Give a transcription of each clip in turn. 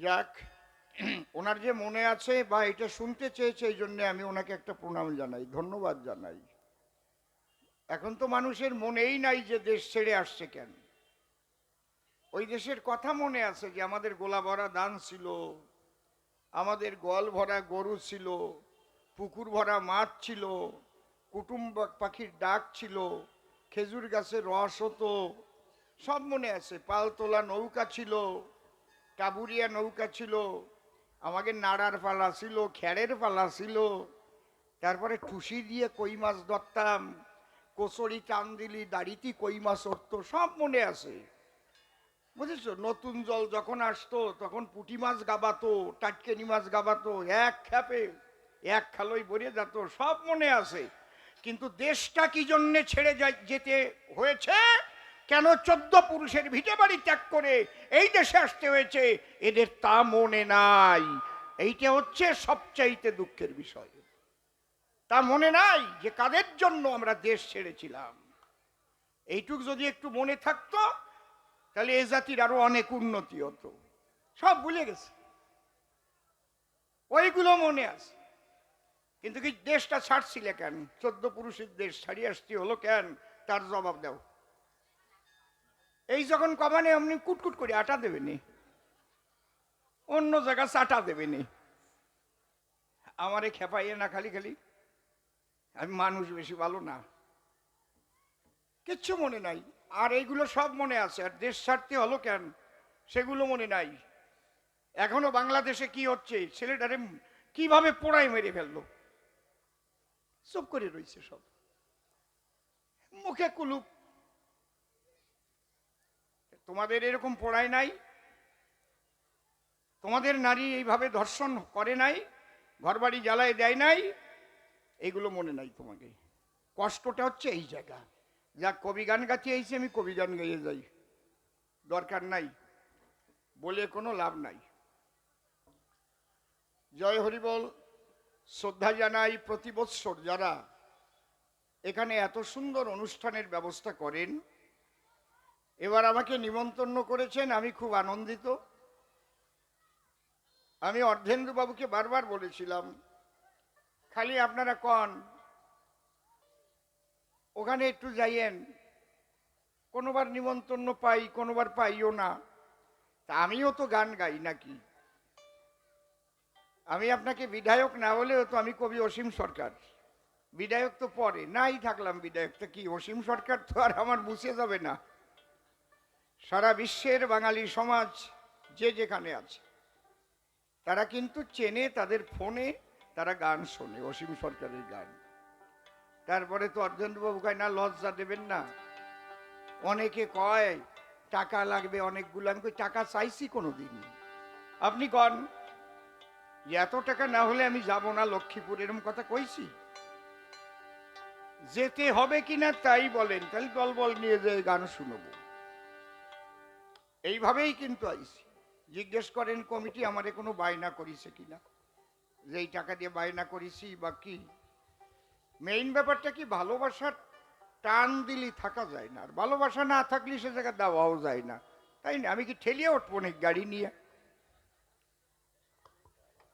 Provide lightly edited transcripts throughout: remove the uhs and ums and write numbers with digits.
যাক, ওনার যে মনে আছে বা এটা শুনতে চেয়েছে, এই জন্য আমি ওনাকে একটা প্রণাম জানাই, ধন্যবাদ জানাই। এখন তো মানুষের মনেই নাই যে দেশ ছেড়ে আসছে কেন। ওই দেশের কথা মনে আছে যে আমাদের গোলা ভরা ধান ছিল, আমাদের গোয়াল ভরা গরু ছিল, পুকুর ভরা মাছ ছিল, কুটুম পাখির ডাক ছিল, খেজুর গাছের রস হতো, সব মনে আছে। পালতোলা নৌকা ছিল, টাবুরিয়া নৌকা ছিল, আমাদের নাড়ার পালা ছিল, খ্যারের পালা ছিল, তারপরে টুসি দিয়ে কই মাছ ধরতাম, কচুরি টান দিলি দাড়িতে কই মাছ উঠতো, সব মনে আছে। বুঝেছো? নতুন জল যখন আসতো তখন পুঁটি মাছ গাবাতো, টাটকেনি মাছ গাবাতো, এক খ্যাপে এক খালোই ভরে যেত, সব মনে আছে। কিন্তু দেশটা কি জন্যে ছেড়ে যেতে হয়েছে, কেন 14 পুরুষের ভিটে বাড়ি ত্যাগ করে এই দেশে আসতে হয়েছে, এদের তা মনে নাই। এইটা হচ্ছে সবচাইতে দুঃখের বিষয়। তা মনে নাই যে কাদের জন্য আমরা দেশ ছেড়েছিলাম। এইটুক যদি একটু মনে থাকতো, তাহলে এ জাতির আরো অনেক উন্নতি হতো। সব ভুলে গেছে, ওইগুলো মনে আছে। কিন্তু কি দেশটা ছাড়ছিলে কেন? 14 পুরুষের দেশ ছাড়িয়ে আসতে হলো কেন? তার জবাব দাও। এই যখন কমানে অমনি কুটকুট করে আটা দেবেনি, অন্য জায়গা চাটা দেবেনি, আমারে খেপাইয়ে না খালি খালি। আমি মানুষ বেশি ভালো না, কিচ্ছু মনে নাই। আর এইগুলো সব মনে আছে। আর দেশ ছাড়তে হলো কেন, সেগুলো মনে নাই। এখনো বাংলাদেশে কি হচ্ছে, ছেলেটারে কিভাবে পোড়ায় মেরে ফেললো, চুপ করে রয়েছে সব, মুখে কুলুপ। তোমাদের এরকম পোড়ায় নাই? তোমাদের নারী এইভাবে ধর্ষণ করে নাই? ঘরবাড়ি জ্বালায় দেয় নাই? এইগুলো মনে নাই তোমাকে। কষ্টটা হচ্ছে এই জায়গা। যা কবি গান গাইতে আইছি, আমি কবি গান গাইয়ে যাই, দরকার নাই, বলে কোনো লাভ নাই। জয় হরিবল। শ্রদ্ধা জানাই প্রতি বৎসর যারা এখানে এত সুন্দর অনুষ্ঠানের ব্যবস্থা করেন। এবার আমাকে নিমন্ত্রণ করেছেন, আমি খুব আনন্দিত। আমি অর্ধেন্দু বাবুকে বারবার বলেছিলাম, খালি আপনারা কন ওখানে একটু যাইয়েন। কোনোবার নিমন্ত্রণ পাই, কোনোবার পাইও না। তা আমিও তো গান গাই নাকি? আমি আপনাকে বিধায়ক না হলেও তো আমি কবি অসীম সরকার। বিধায়ক তো পরে নাই, থাকলাম বিধায়কটা কি, অসীম সরকার তো আর আমার মুছে যাবে না। সারা বিশ্বের বাঙালি সমাজ যে যেখানে আছে তারা কিন্তু চেনে, তাদের ফোনে তারা গান শোনে, অসীম সরকারের গান। তারপরে তো অর্ধেন্দুবাবু কয় না, লজ্জা দেবেন না। অনেকে কয় টাকা লাগবে অনেকগুলো, আমি কই টাকা চাইছি কোনোদিন? আপনি কন যে এত টাকা না হলে আমি যাব না লক্ষ্মীপুর, এরকম কথা কইছি? যেতে হবে কিনা তাই বলেন, তাহলে দলবল নিয়ে যেয়ে গান শুনবো। এইভাবেই কিন্তু আইছি। জিজ্ঞেস করেন কমিটি আমারে কোনো বায়না করিছে কিনা, যে এই টাকা দিয়ে বায়না করেছি বা কি। মেইন ব্যাপারটা কি, ভালোবাসার টান দিলি থাকা যায় না, আর ভালোবাসা না থাকলে সে জায়গা দেওয়াও যায় না, তাই না? আমি কি ঠেলিয়ে উঠবো না গাড়ি নিয়ে?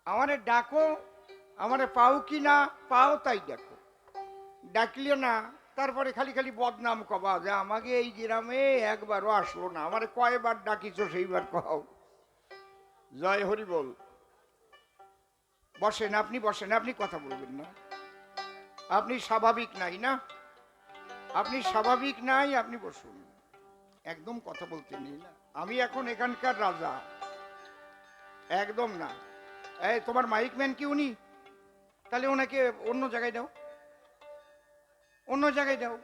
আমারে ডাকো, আমারে পাও কি না পাও তাই দেখো, ডাকলিও না তারপরে খালি খালি বদনাম কবা যে আমাকে এই গ্রামে একবারও আসলো না, আমারে কয়বার ডাকিছো সেইবার কও। জয় হরি বল। বসেন, আপনি বসেন, আপনি কথা বলবেন না, আপনি স্বাভাবিক নাই না, আপনি স্বাভাবিক নাই, আপনি বসুন, একদম কথা বলতে নেই না। আমি এখন এখানকার রাজা, একদম না। এই তোমার মাইক ম্যান কি উনি? তাহলে ওনাকে অন্য জায়গায় দাও, অন্য জায়গায় দাও।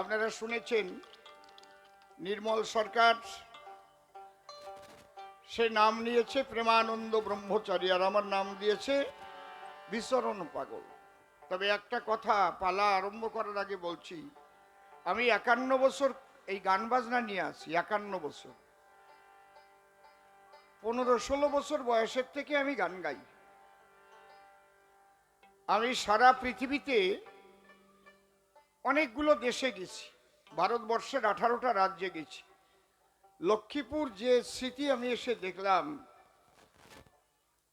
আপনারা শুনেছেন নির্মল সরকার, সে নাম নিয়েছে প্রেমানন্দ ব্রহ্মচারী, আর আমার নাম দিয়েছে বিচরণ পাগল। তবে একটা কথা পালা আরম্ভ করার আগে বলছি, আমি 51 বছর এই গান বাজনা নিয়ে আছি, 51 বছর। 15-16 বছর বয়সের থেকে আমি গান গাই। আমি সারা পৃথিবীতে অনেকগুলো দেশে গেছি, ভারতবর্ষের 18টা রাজ্যে গেছি। লক্ষ্মীপুর যে স্মৃতি আমি এসে দেখলাম,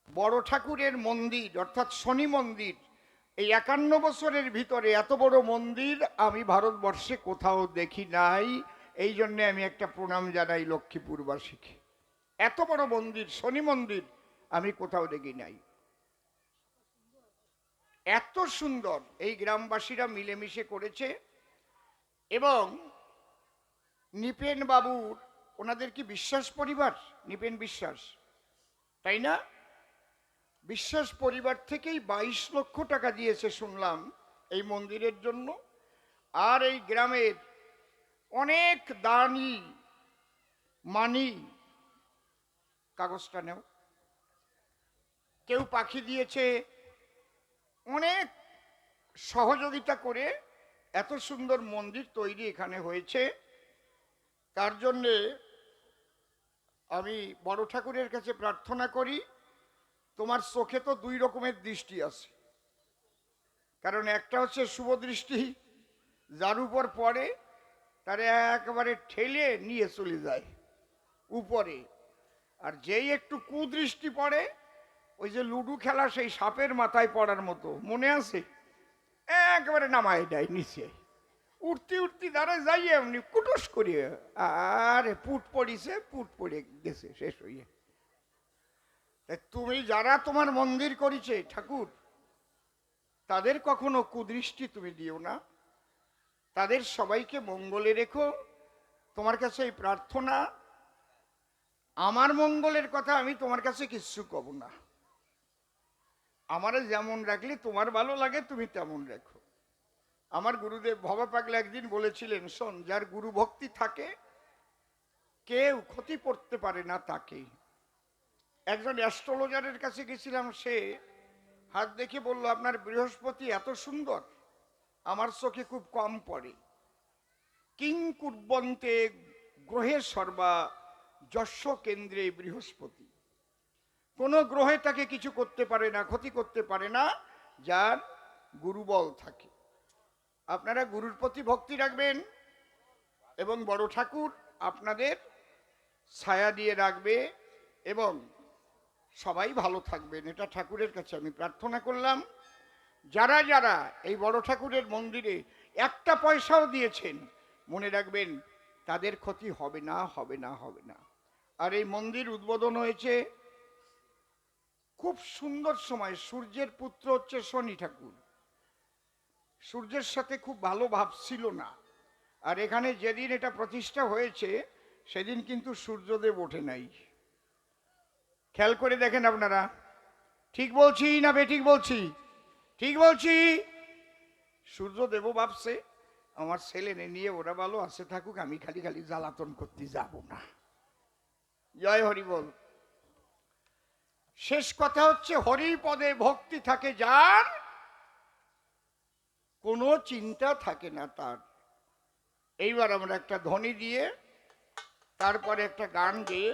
বড় ঠাকুরের মন্দির অর্থাৎ শনি মন্দির, এই 51 বছরের ভিতরে এত বড় মন্দির আমি ভারতবর্ষে কোথাও দেখি নাই। এই জন্য আমি একটা প্রণাম জানাই লক্ষ্মীপুরবাসীকে। এত বড় মন্দির, শনি মন্দির, আমি কোথাও দেখি নাই। এত সুন্দর এই গ্রামবাসীরা মিলেমিশে করেছে। এবং নিপেন বাবুর, ওনাদের কি বিশ্বাস পরিবার, নিপেন বিশ্বাস, তাই না? বিশ্বাস পরিবার থেকেই 22 লক্ষ টাকা দিয়েছে শুনলাম এই মন্দিরের জন্য। আর এই গ্রামের অনেক দানি মানি, কাগজটা নেও, কেউ পাখি দিয়েছে, অনেক সহযোগিতা করে এত সুন্দর মন্দির তৈরি এখানে হয়েছে। তার জন্যে আমি বড় ঠাকুরের কাছে প্রার্থনা করি, তোমার চোখে তো 2 রকমের দৃষ্টি আছে, কারণ একটা হচ্ছে শুভ দৃষ্টি, যার উপর পড়ে তারে একেবারে ঠেলে নিয়ে চলে যায় উপরে, আর যেই একটু কুদৃষ্টি পড়ে, ওই যে লুডু খেলা সেই সাপের মাথায় পড়ার মতো, মনে আছে, একেবারে নামায় দেয় নিচে, উঠতে উঠতে দাঁড়ায় যাই এমনি কুটুস করিয়ে, আর পুট পড়িছে, পুট পড়ে গেছে, শেষ হইয়ে। তুমি যারা তোমার মন্দির করেছে ঠাকুর, তাদের কখনো কুদৃষ্টি তুমি দিও না, তাদের সবাইকে মঙ্গলে রেখো। তোমার কাছে এই প্রার্থনা, আমার মঙ্গলের কথা আমি তোমার কাছে কিচ্ছু কব না, আমারে যেমন রাখলে তোমার ভালো লাগে তুমি তেমন রেখো। আমার গুরুদেব ভবা পাগলা একদিন বলেছিলেন, শোন, যার গুরু ভক্তি থাকে কেউ ক্ষতি করতে পারে না তাকে। একজন অ্যাস্ট্রোলজারের কাছে গেছিলাম, সে হাত দেখে বলল, আপনার বৃহস্পতি এত সুন্দর, আমার চোখে খুব কম পড়ে। কিং কুর্বন্তে গ্রহে সর্বা যস্য কেন্দ্রে বৃহস্পতি, কোন গ্রহে তাকে কিছু করতে পারে না, ক্ষতি করতে পারে না, যার গুরুবল থাকে। আপনারা গুরুর প্রতি ভক্তি রাখবেন এবং বড় ঠাকুর আপনাদের ছায়া দিয়ে রাখবে এবং সবাই ভালো থাকবেন, এটা ঠাকুরের কাছে আমি প্রার্থনা করলাম। যারা যারা এই বড় ঠাকুরের মন্দিরে একটা পয়সাও দিয়েছেন, মনে রাখবেন তাদের ক্ষতি হবে না, হবে না, হবে না। আর এই মন্দির উদ্বোধন হয়েছে খুব সুন্দর সময়, সূর্যের পুত্র হচ্ছে শনি ঠাকুর, সূর্যের সাথে খুব ভালো ভাব ছিল না। আর এখানে যেদিন এটা প্রতিষ্ঠা হয়েছে সেদিন কিন্তু সূর্যদেব ওঠে নাই, খেয়াল করে দেখেন আপনারা। ঠিক বলছি না বেঠিক বলছি? ঠিক বলছি। সূর্যদেবও ভাবছে আমার ছেলে নিয়ে ওরা ভালো আছে থাকুক, আমি খালি খালি জ্বালাতন করতে যাব না। জয় হরি বল। শেষ কথা হচ্ছে, হরি পদে ভক্তি থাকে যার, কোনো চিন্তা থাকে না তার। এইবার আমরা একটা ধ্বনি দিয়ে তারপরে একটা গান গেয়ে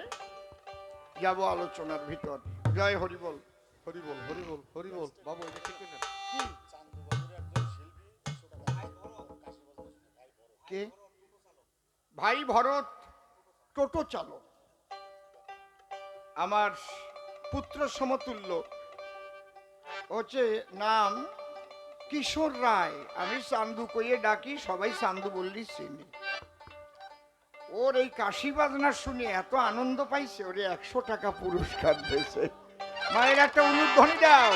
যাব আলোচনার ভিতর। জয় হরি বল। হরি বল, হরি বল, হরি বল। বাবু এটা ঠিক না? কে? ভাই ভরত টোটো চালক, আমার পুত্র সমতুল্য, হচ্ছে নাম কিশোর রায়, আমি চান্দু কইয়ে ডাকি, সবাই চান্দু বললি চিনি। ওর এই কাশি বাজনা শুনে এত আনন্দ পাইছে, ওরে 100 টাকা পুরস্কার দিয়েছে। মায়ের একটা উলুধ্বনি দাও,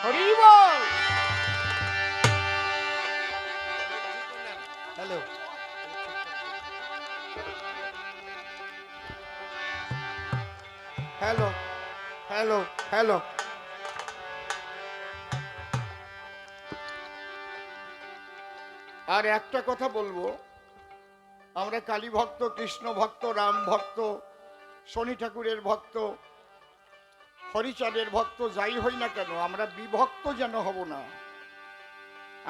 হরি বল। Hello, hello, hello, hello. আর একটা কথা বলবো, আমরা কালী ভক্ত, কৃষ্ণ ভক্ত, রাম ভক্ত, শনি ঠাকুরের ভক্ত, হরিচাঁদের ভক্ত যাই হই না কেন, আমরা বিভক্ত যেন হব না,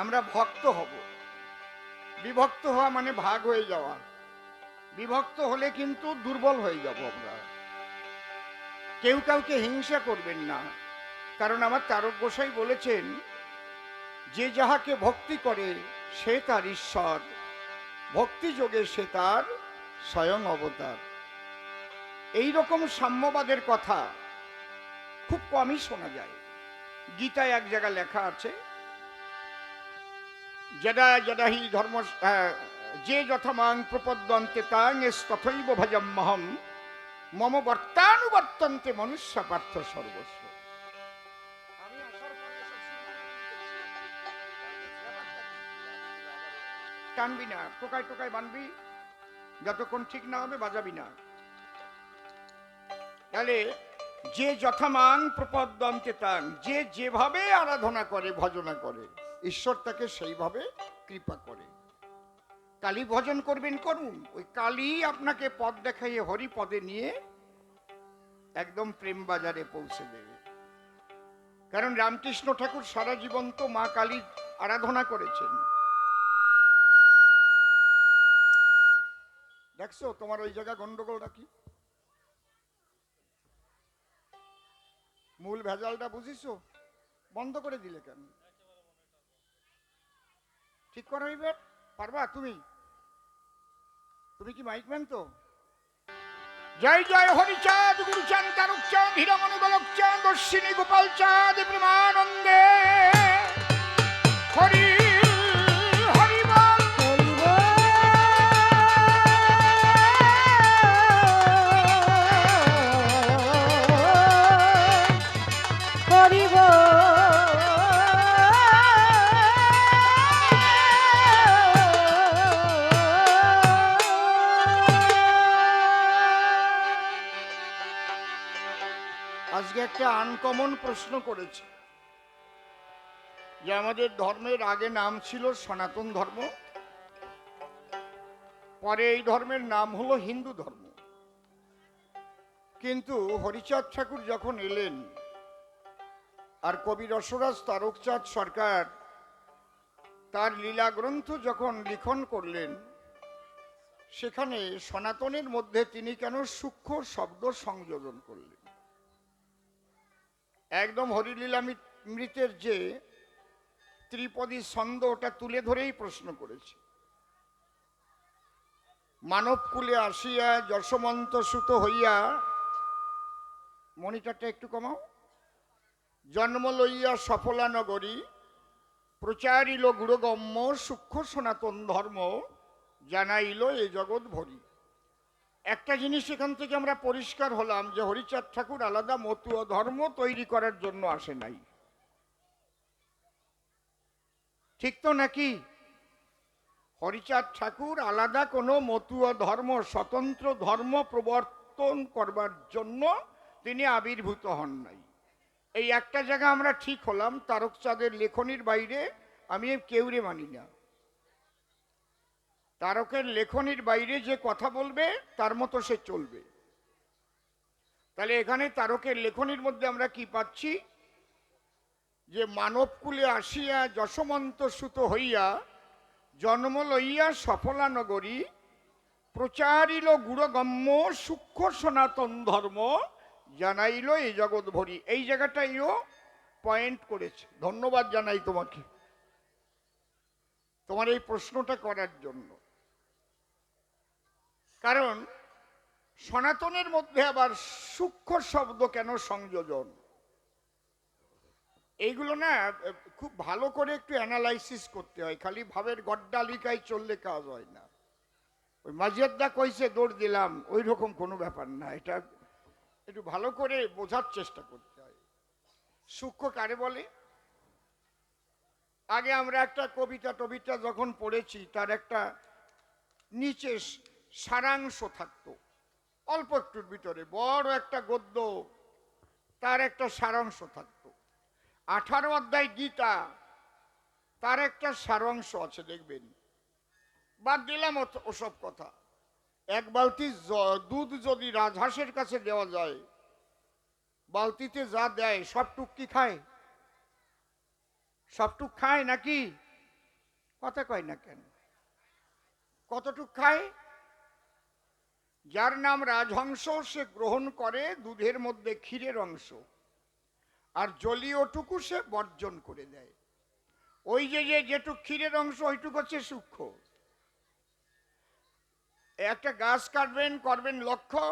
আমরা ভক্ত হব। বিভক্ত হওয়া মানে ভাগ হয়ে যাওয়া, বিভক্ত হলে কিন্তু দুর্বল হয়ে যাব আমরা। কেউ কাউকে হিংসা করবেন না, কারণ আমার তারক গোসাই বলেছেন, যে যাহাকে ভক্তি করে সে তার ঈশ্বর, ভক্তি যোগে সে তার স্বয়ং অবতার। এই রকম সাম্যবাদের কথা খুব কমই শোনা যায়। গীতায় এক জায়গায় লেখা আছে, যদা যদা হি ধর্ম যে যথামাং প্রপদ্যন্তে তাং তথৈব ভজম্যহম মম বর্তানুবর্তন্তে মনুষ্য পার্থ সর্বস্ব। আমি আসার পরে এসব শুরু করলাম। টানবি না, টোকায় টোকায় বানবি, যতক্ষণ ঠিক না হবে বাজাবি না। তাহলে যে যথামাং প্রপদ্যন্তে তাং, যে যেভাবে আরাধনা করে ভজনা করে ঈশ্বর তাকে সেইভাবে কৃপা করে। কালী ভজন করবেন করুন, ওই কালী আপনাকে পথ দেখাইয়ে হরি পদে নিয়ে একদম প্রেম বাজারে পৌঁছে দেবে। কারণ রামকৃষ্ণ ঠাকুর সারা জীবন তো মা কালীর আরাধনা করেছেন। দেখছো তোমার ওই জায়গা গন্ডগোলটা কি? মূল ভেজালটা বুঝিছো? বন্ধ করে দিলে কেন? ঠিক করা হইবে, পারবা তুমি? তুমি কি মাইকম্যান তো? জয় জয় হরিচাঁদ গুরুচাঁদ তারকচাঁদ হীরামণি গোলকচাঁদ দর্শিনী গোপাল চাঁদ প্রেমানন্দে হরি হরি বল। হরি বল। আজকে একটা আনকমন প্রশ্ন করেছে যে আমাদের ধর্মের আগে নাম ছিল সনাতন ধর্ম, পরে এই ধর্মের নাম হলো হিন্দু ধর্ম। কিন্তু হরিচাঁদ ঠাকুর যখন এলেন আর কবি রসরাজ তারকচাঁদ সরকার তার লীলা গ্রন্থ যখন লিখন করলেন, সেখানে সনাতনের মধ্যে তিনি কেন সূক্ষ্ম শব্দ সংযোজন করলেন। একদম হরিলীলামৃতের যে ত্রিপদী ছন্দ ওটা তুলে ধরেই প্রশ্ন করেছে। মানব কুলে আসিয়া যশমন্ত সুত হইয়া, মনিটরটা একটু কমাও, জন্ম লইয়া সফলা নগরী প্রচারিল গুরুগম্য সূক্ষ্ম সনাতন ধর্ম জানাইল এ জগৎ ভরি। একটা জিনিস এখান থেকে আমরা পরিষ্কার হলাম যে হরিচাঁদ ঠাকুর আলাদা মতুয়া ধর্ম তৈরি করার জন্য আসে নাই। ঠিক তো নাকি? হরিচাঁদ ঠাকুর আলাদা কোনো মতুয়া ধর্ম, স্বতন্ত্র ধর্ম প্রবর্তন করবার জন্য তিনি আবির্ভূত হন নাই। এই একটা জায়গা আমরা ঠিক হলাম, তারকচাঁদের লেখনির বাইরে আমি কেউরে মানি না। তারকের লেখনির বাইরে যে কথা বলবে তার মতো সে চলবে। তাহলে এখানে তারকের লেখনির মধ্যে আমরা কি পাচ্ছি? যে মানবকুলে আসিয়া যশমন্ত সুত হইয়া জন্ম লইয়া সফলা নগরী প্রচারিল গুরগম্য সূক্ষ্ম সনাতন ধর্ম জানাইল এই জগৎ ভরি। এই জায়গাটাইও পয়েন্ট করেছে। ধন্যবাদ জানাই তোমাকে তোমার এই প্রশ্নটা করার জন্য। কারণ সনাতনের মধ্যে আবার সূক্ষ্ম শব্দ কেন সংযোজন, এইগুলো না খুব ভালো করে একটু অ্যানালাইসিস করতে হয়। খালি ভাবের গড্ডালিকায় চললে কাজ হয় না। ওই মাজিয়াদ্দা কইছে দৌড় দিলাম ওই রকম কোনো ব্যাপার না। এটা একটু ভালো করে বোঝার চেষ্টা করতে হয়। সূক্ষ্ম কারে বলে? আগে আমরা একটা কবিতা যখন পড়েছি তার একটা নিচে সারাংশ থাকতো, অল্প একটুর ভিতরে বড় একটা গদ্য, তার একটা সারাংশ থাকতো। 18 অধ্যায় গীতা, তার একটা সারাংশ আছে, দেখবেন। বাদ দিলাম ওসব কথা। এক বালতি দুধ যদি রাজহাঁসের কাছে দেওয়া যায়, বালতিতে যা দেয় সবটুক কি খায়? সবটুক খায় নাকি? কথা কয় না কেন? কতটুক খায়? যার নাম রাজহংস সে গ্রহণ করে দুধের মধ্যে ক্ষীরের অংশ, আর জলীয়টুকু সে বর্জন করে দেয়। ওই যে যেটুক ক্ষীরের অংশ ওইটুকু হচ্ছে সূক্ষ্ম। একটা গাছ কাটবেন, করবেন লক্ষ্য,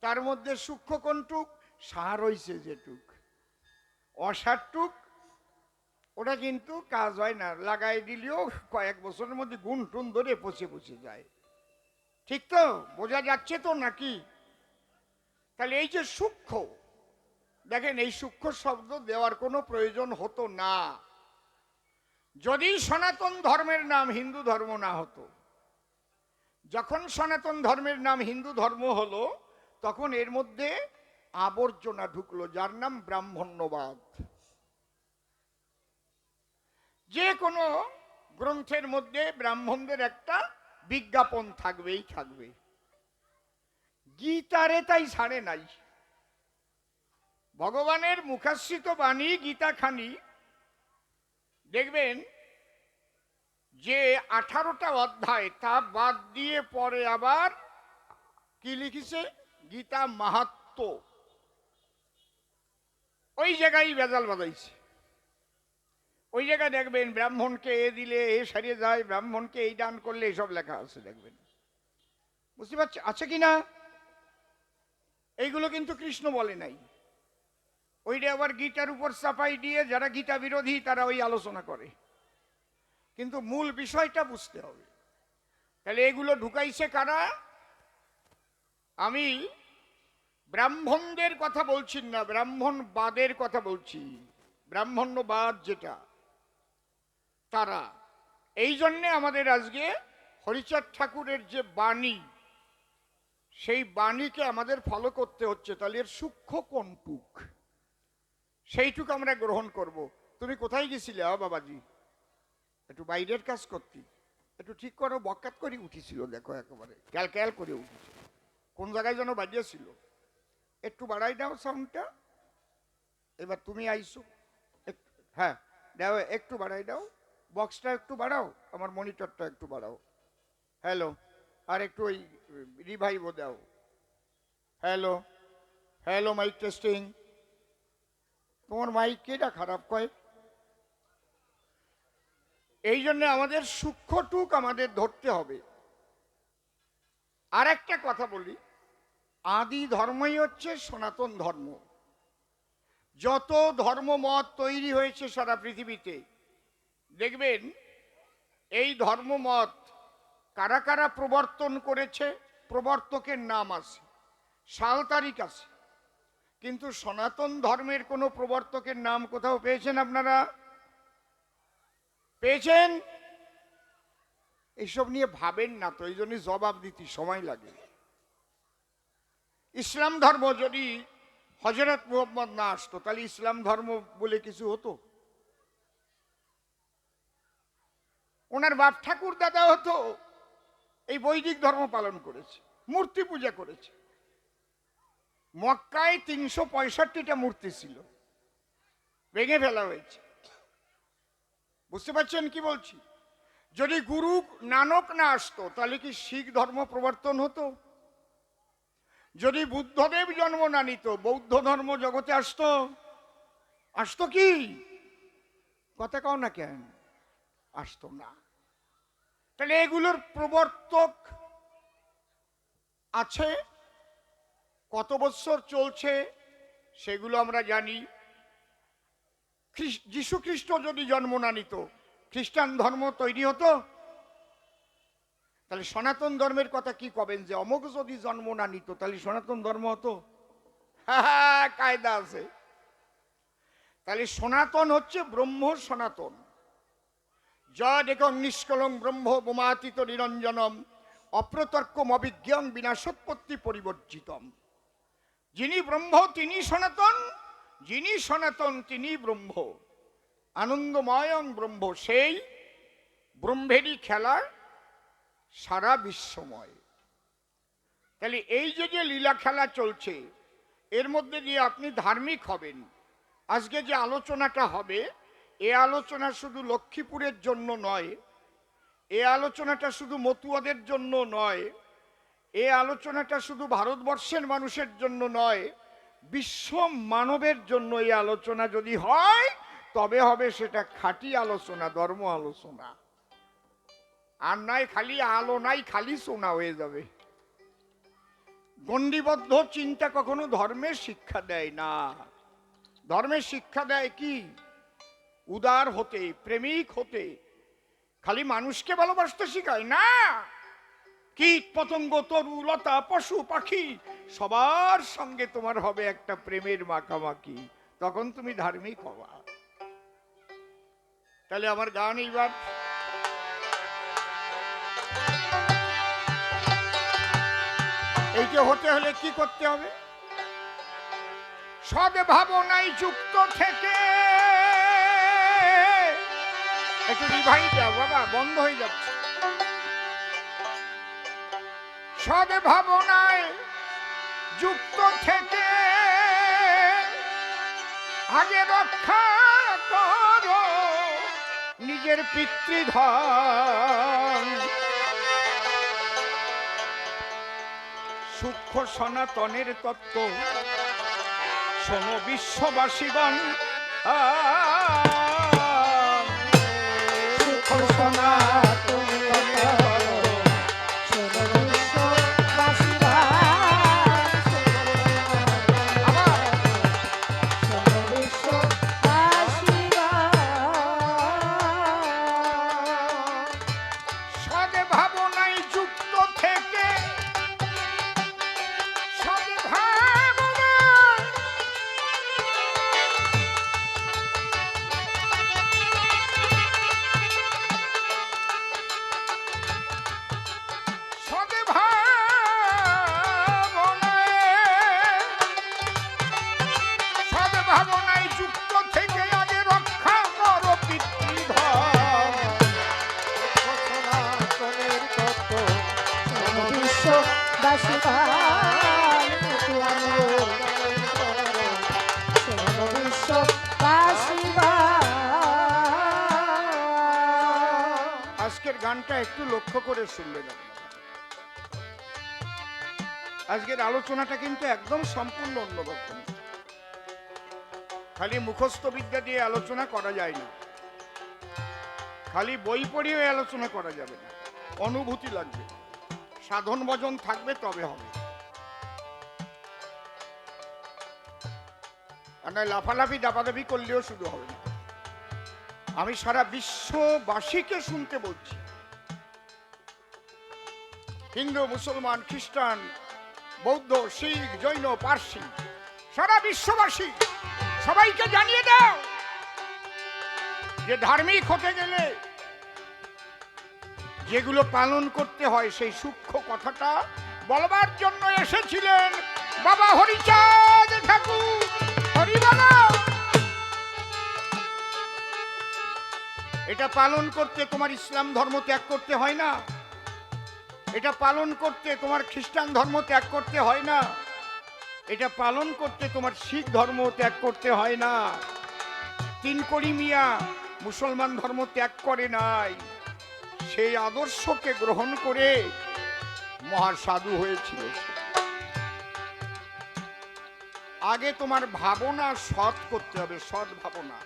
তার মধ্যে সূক্ষ্ম কোনটুক, সার হইছে যেটুক, অসারটুক ওটা কিন্তু কাজ হয় না, লাগাই দিলেও কয়েক বছরের মধ্যে গুণ টুন ধরে পচে পচে যায়। ঠিক তো? বোঝা যাচ্ছে তো নাকি? তাহলে এই যে সূক্ষ্ম, দেখেন এই সূক্ষ্ম শব্দ দেওয়ার কোনো প্রয়োজন হতো না যদি সনাতন ধর্মের নাম হিন্দু ধর্ম না হতো। যখন সনাতন ধর্মের নাম হিন্দু ধর্ম হলো, তখন এর মধ্যে আবর্জনা ঢুকলো, যার নাম ব্রাহ্মণ্যবাদ। যে কোনো গ্রন্থের মধ্যে ব্রাহ্মণদের একটা বিজ্ঞাপন থাকবেই থাকবে। গীতারে তাই ছাড়ে নাই। ভগবানের মুখাশ্রিত বাণী গীতাখানি দেখবেন যে 18টা অধ্যায়, তা বাদ দিয়ে পরে আবার কি লিখেছে, গীতা মাহাত্ম্য। ওই জায়গায় ভেজাল বাজাইছে। ওই জায়গায় দেখবেন ব্রাহ্মণকে এ দিলে এ সারিয়ে যায়, ব্রাহ্মণকে এই দান করলে এসব লেখা আছে, দেখবেন। বুঝতে পারছি আছে কি না? এইগুলো কিন্তু কৃষ্ণ বলে নাই। ওইটা আবার গীতার উপর চাপাই দিয়ে যারা গীতা বিরোধী তারা ওই আলোচনা করে, কিন্তু মূল বিষয়টা বুঝতে হবে। তাহলে এগুলো ঢুকাইছে কারা? আমি ব্রাহ্মণদের কথা বলছি না, ব্রাহ্মণবাদের কথা বলছি। ব্রাহ্মণ্যবাদ যেটা, তারা। এই জন্যে আমাদের আজকে হরিচাঁদ ঠাকুরের যে বাণী, সেই বাণীকে আমাদের ফলো করতে হচ্ছে। তাহলে এর সূক্ষ্ম কোনটুক, সেইটুক আমরা গ্রহণ করব। তুমি কোথায় গেছিলে বাবাজি? একটু বাইরের কাজ করতি, একটু ঠিক করো, বকাত করে উঠেছিল, দেখো একেবারে ক্যাল ক্যাল করে উঠেছিল। কোন জায়গায় যেন বাজিয়েছিল, একটু বাড়াই দাও সাউন্ডটা। এবার তুমি আইসো, হ্যাঁ দাও, একটু বাড়াই দাও, বক্সটা একটু বাড়াও, আমার মনিটরটা একটু বাড়াও। হ্যালো, আর একটু ওই রিভাইভও দাও। Hello hello, mike testing. তোমার মাইক কেটা খারাপ কয়? এই জন্য আমাদের সূক্ষ্মটুক আমাদের ধরতে হবে। আর একটা কথা বলি, আদি ধর্মই হচ্ছে সনাতন ধর্ম। যত ধর্মমত তৈরি হয়েছে সারা পৃথিবীতে, দেখবেন এই ধর্মমত কারা কারা প্রবর্তন করেছে, প্রবর্তকের নাম আছে, সাল তারিখ আছে, কিন্তু সনাতন ধর্মের কোনো প্রবর্তকের নাম কোথাও পেয়েছেন আপনারা? পেয়েছেন? এইসব নিয়ে ভাবেন না তো, এই জন্য জবাব দিতে সময় লাগে। ইসলাম ধর্ম যদি হযরত মুহাম্মদ না আসতো, তাহলে ইসলাম ধর্ম বলে কিছু হতো? ওনার বাপ ঠাকুর দাদা হতো এই বৈদিক ধর্ম পালন করেছে, মূর্তি পূজা করেছে। মক্কায় 365টা মূর্তি ছিল, ভেঙে ফেলা হয়েছে। বুঝতে পারছেন কি বলছি? যদি গুরু নানক না আসতো, তাহলে কি শিখ ধর্ম প্রবর্তন হতো? যদি বুদ্ধদেব জন্ম না নিত, বৌদ্ধ ধর্ম জগতে আসতো? আসতো কি? কথা কও না কেন? আসতো না। তাহলে এগুলোর প্রবর্তক আছে, কত বছর চলছে সেগুলো আমরা জানি। যীশু খ্রিস্ট যদি জন্ম না নিত, খ্রিস্টান ধর্ম তৈরি হতো? তাহলে সনাতন ধর্মের কথা কি কবেন যে অমুক যদি জন্ম না নিত তাহলে সনাতন ধর্ম হতো? কায়দা আছে। তাহলে সনাতন হচ্ছে ব্রহ্ম সনাতন। যদ একং নিষ্কলং ব্রহ্ম বোমাতীত নিরঞ্জনম অপ্রতর্কম অভিজ্ঞং বিনাশোৎপত্তি পরিবর্জিতম। যিনি ব্রহ্ম তিনি সনাতন, যিনি সনাতন তিনি ব্রহ্ম। আনন্দময়ং ব্রহ্ম, সেই ব্রহ্মেরই খেলা সারা বিশ্বময়। তাহলে এই যে যে লীলা খেলা চলছে, এর মধ্যে দিয়ে আপনি ধার্মিক হবেন। আজকে যে আলোচনাটা হবে, এ আলোচনা শুধু লক্ষ্মীপুরের জন্য নয়, এ আলোচনাটা শুধু মতুয়াদের জন্য নয়, এ আলোচনাটা শুধু ভারতবর্ষের মানুষের জন্য নয়, বিশ্ব মানবের জন্য এই আলোচনা যদি হয়, তবে হবে সেটা খাঁটি আলোচনা, ধর্ম আলোচনা। আর নয় খালি আলো নাই, খালি সোনা হয়ে যাবে। গণ্ডিবদ্ধ চিন্তা কখনো ধর্মের শিক্ষা দেয় না। ধর্মের শিক্ষা দেয় কি? উদার হতে, প্রেমিক হতে। খালি মানুষকে ভালোবাসতে শিখায় না। কীট পতঙ্গ, তরু লতা, পশু পাখি সবার সঙ্গে তোমার হবে একটা প্রেমের মাখামাখি, তখন তুমি ধার্মিক হবা। তাহলে আমার গান এইবার এইটা হতে হলে কি করতে হবে? সদ্ভাবনায় যুক্ত থেকে, একটু রিভাইভ দাও বাবা, বন্ধ হয়ে যাচ্ছে। সদ্ভাবনায় যুক্ত থেকে আগে রক্ষা করো নিজের পিতৃধন। সূক্ষ্ম সনাতনের তত্ত্ব শোনো বিশ্ববাসীগণ, সূক্ষ্ম সনাতনের তত্ত্ব শোনো বিশ্ববাসীগণ, শোনো বিশ্ববাসীগণ। সদ্ভাবনায় যুক্ত থেকে, সদ্ভাবনায় যুক্ত থেকে আগে রক্ষা করো পিতৃধন। সনাতনের তত্ত্ব শোনো বিশ্ববাসীগণ, শোনো বিশ্ববাসীগণ। আজকের গানটা একটু লক্ষ্য করে শুনবেন আপনারা। আজকের আলোচনাটা কিন্তু একদম সম্পূর্ণ অন্যরকম। খালি মুখস্থ বিদ্যা দিয়ে আলোচনা করা যায় না, খালি বই পড়িয়ে আলোচনা করা যাবে না, অনুভূতি লাগবে, সাধন ভজন থাকবে, তবে হবে। আর নয় লাফালাফি দাপাদাপি করলেও শুধু হবে না। আমি সারা বিশ্ববাসীকে শুনতে বলছি, হিন্দু, মুসলমান, খ্রিস্টান, বৌদ্ধ, শিখ, জৈন, পার্সি, সারা বিশ্ববাসী সবাইকে জানিয়ে দাও যে ধার্মিক হতে গেলে যেগুলো পালন করতে হয় সেই সূক্ষ্ম কথাটা বলবার জন্য এসেছিলেন বাবা হরিচাঁদ ঠাকুর। হরি বলো। এটা পালন করতে তোমার ইসলাম ধর্ম ত্যাগ করতে হয় না, এটা পালন করতে তোমার খ্রিস্টান ধর্ম ত্যাগ করতে হয় না, এটা পালন করতে তোমার শিখ ধর্ম ত্যাগ করতে হয় না। তিনকড়ি মিয়া মুসলমান ধর্ম ত্যাগ করে নাই, সেই আদর্শকে গ্রহণ করে মহাসাধু হয়েছিল। আগে তোমার ভাবনা সৎ করতে হবে, সৎ ভাবনা।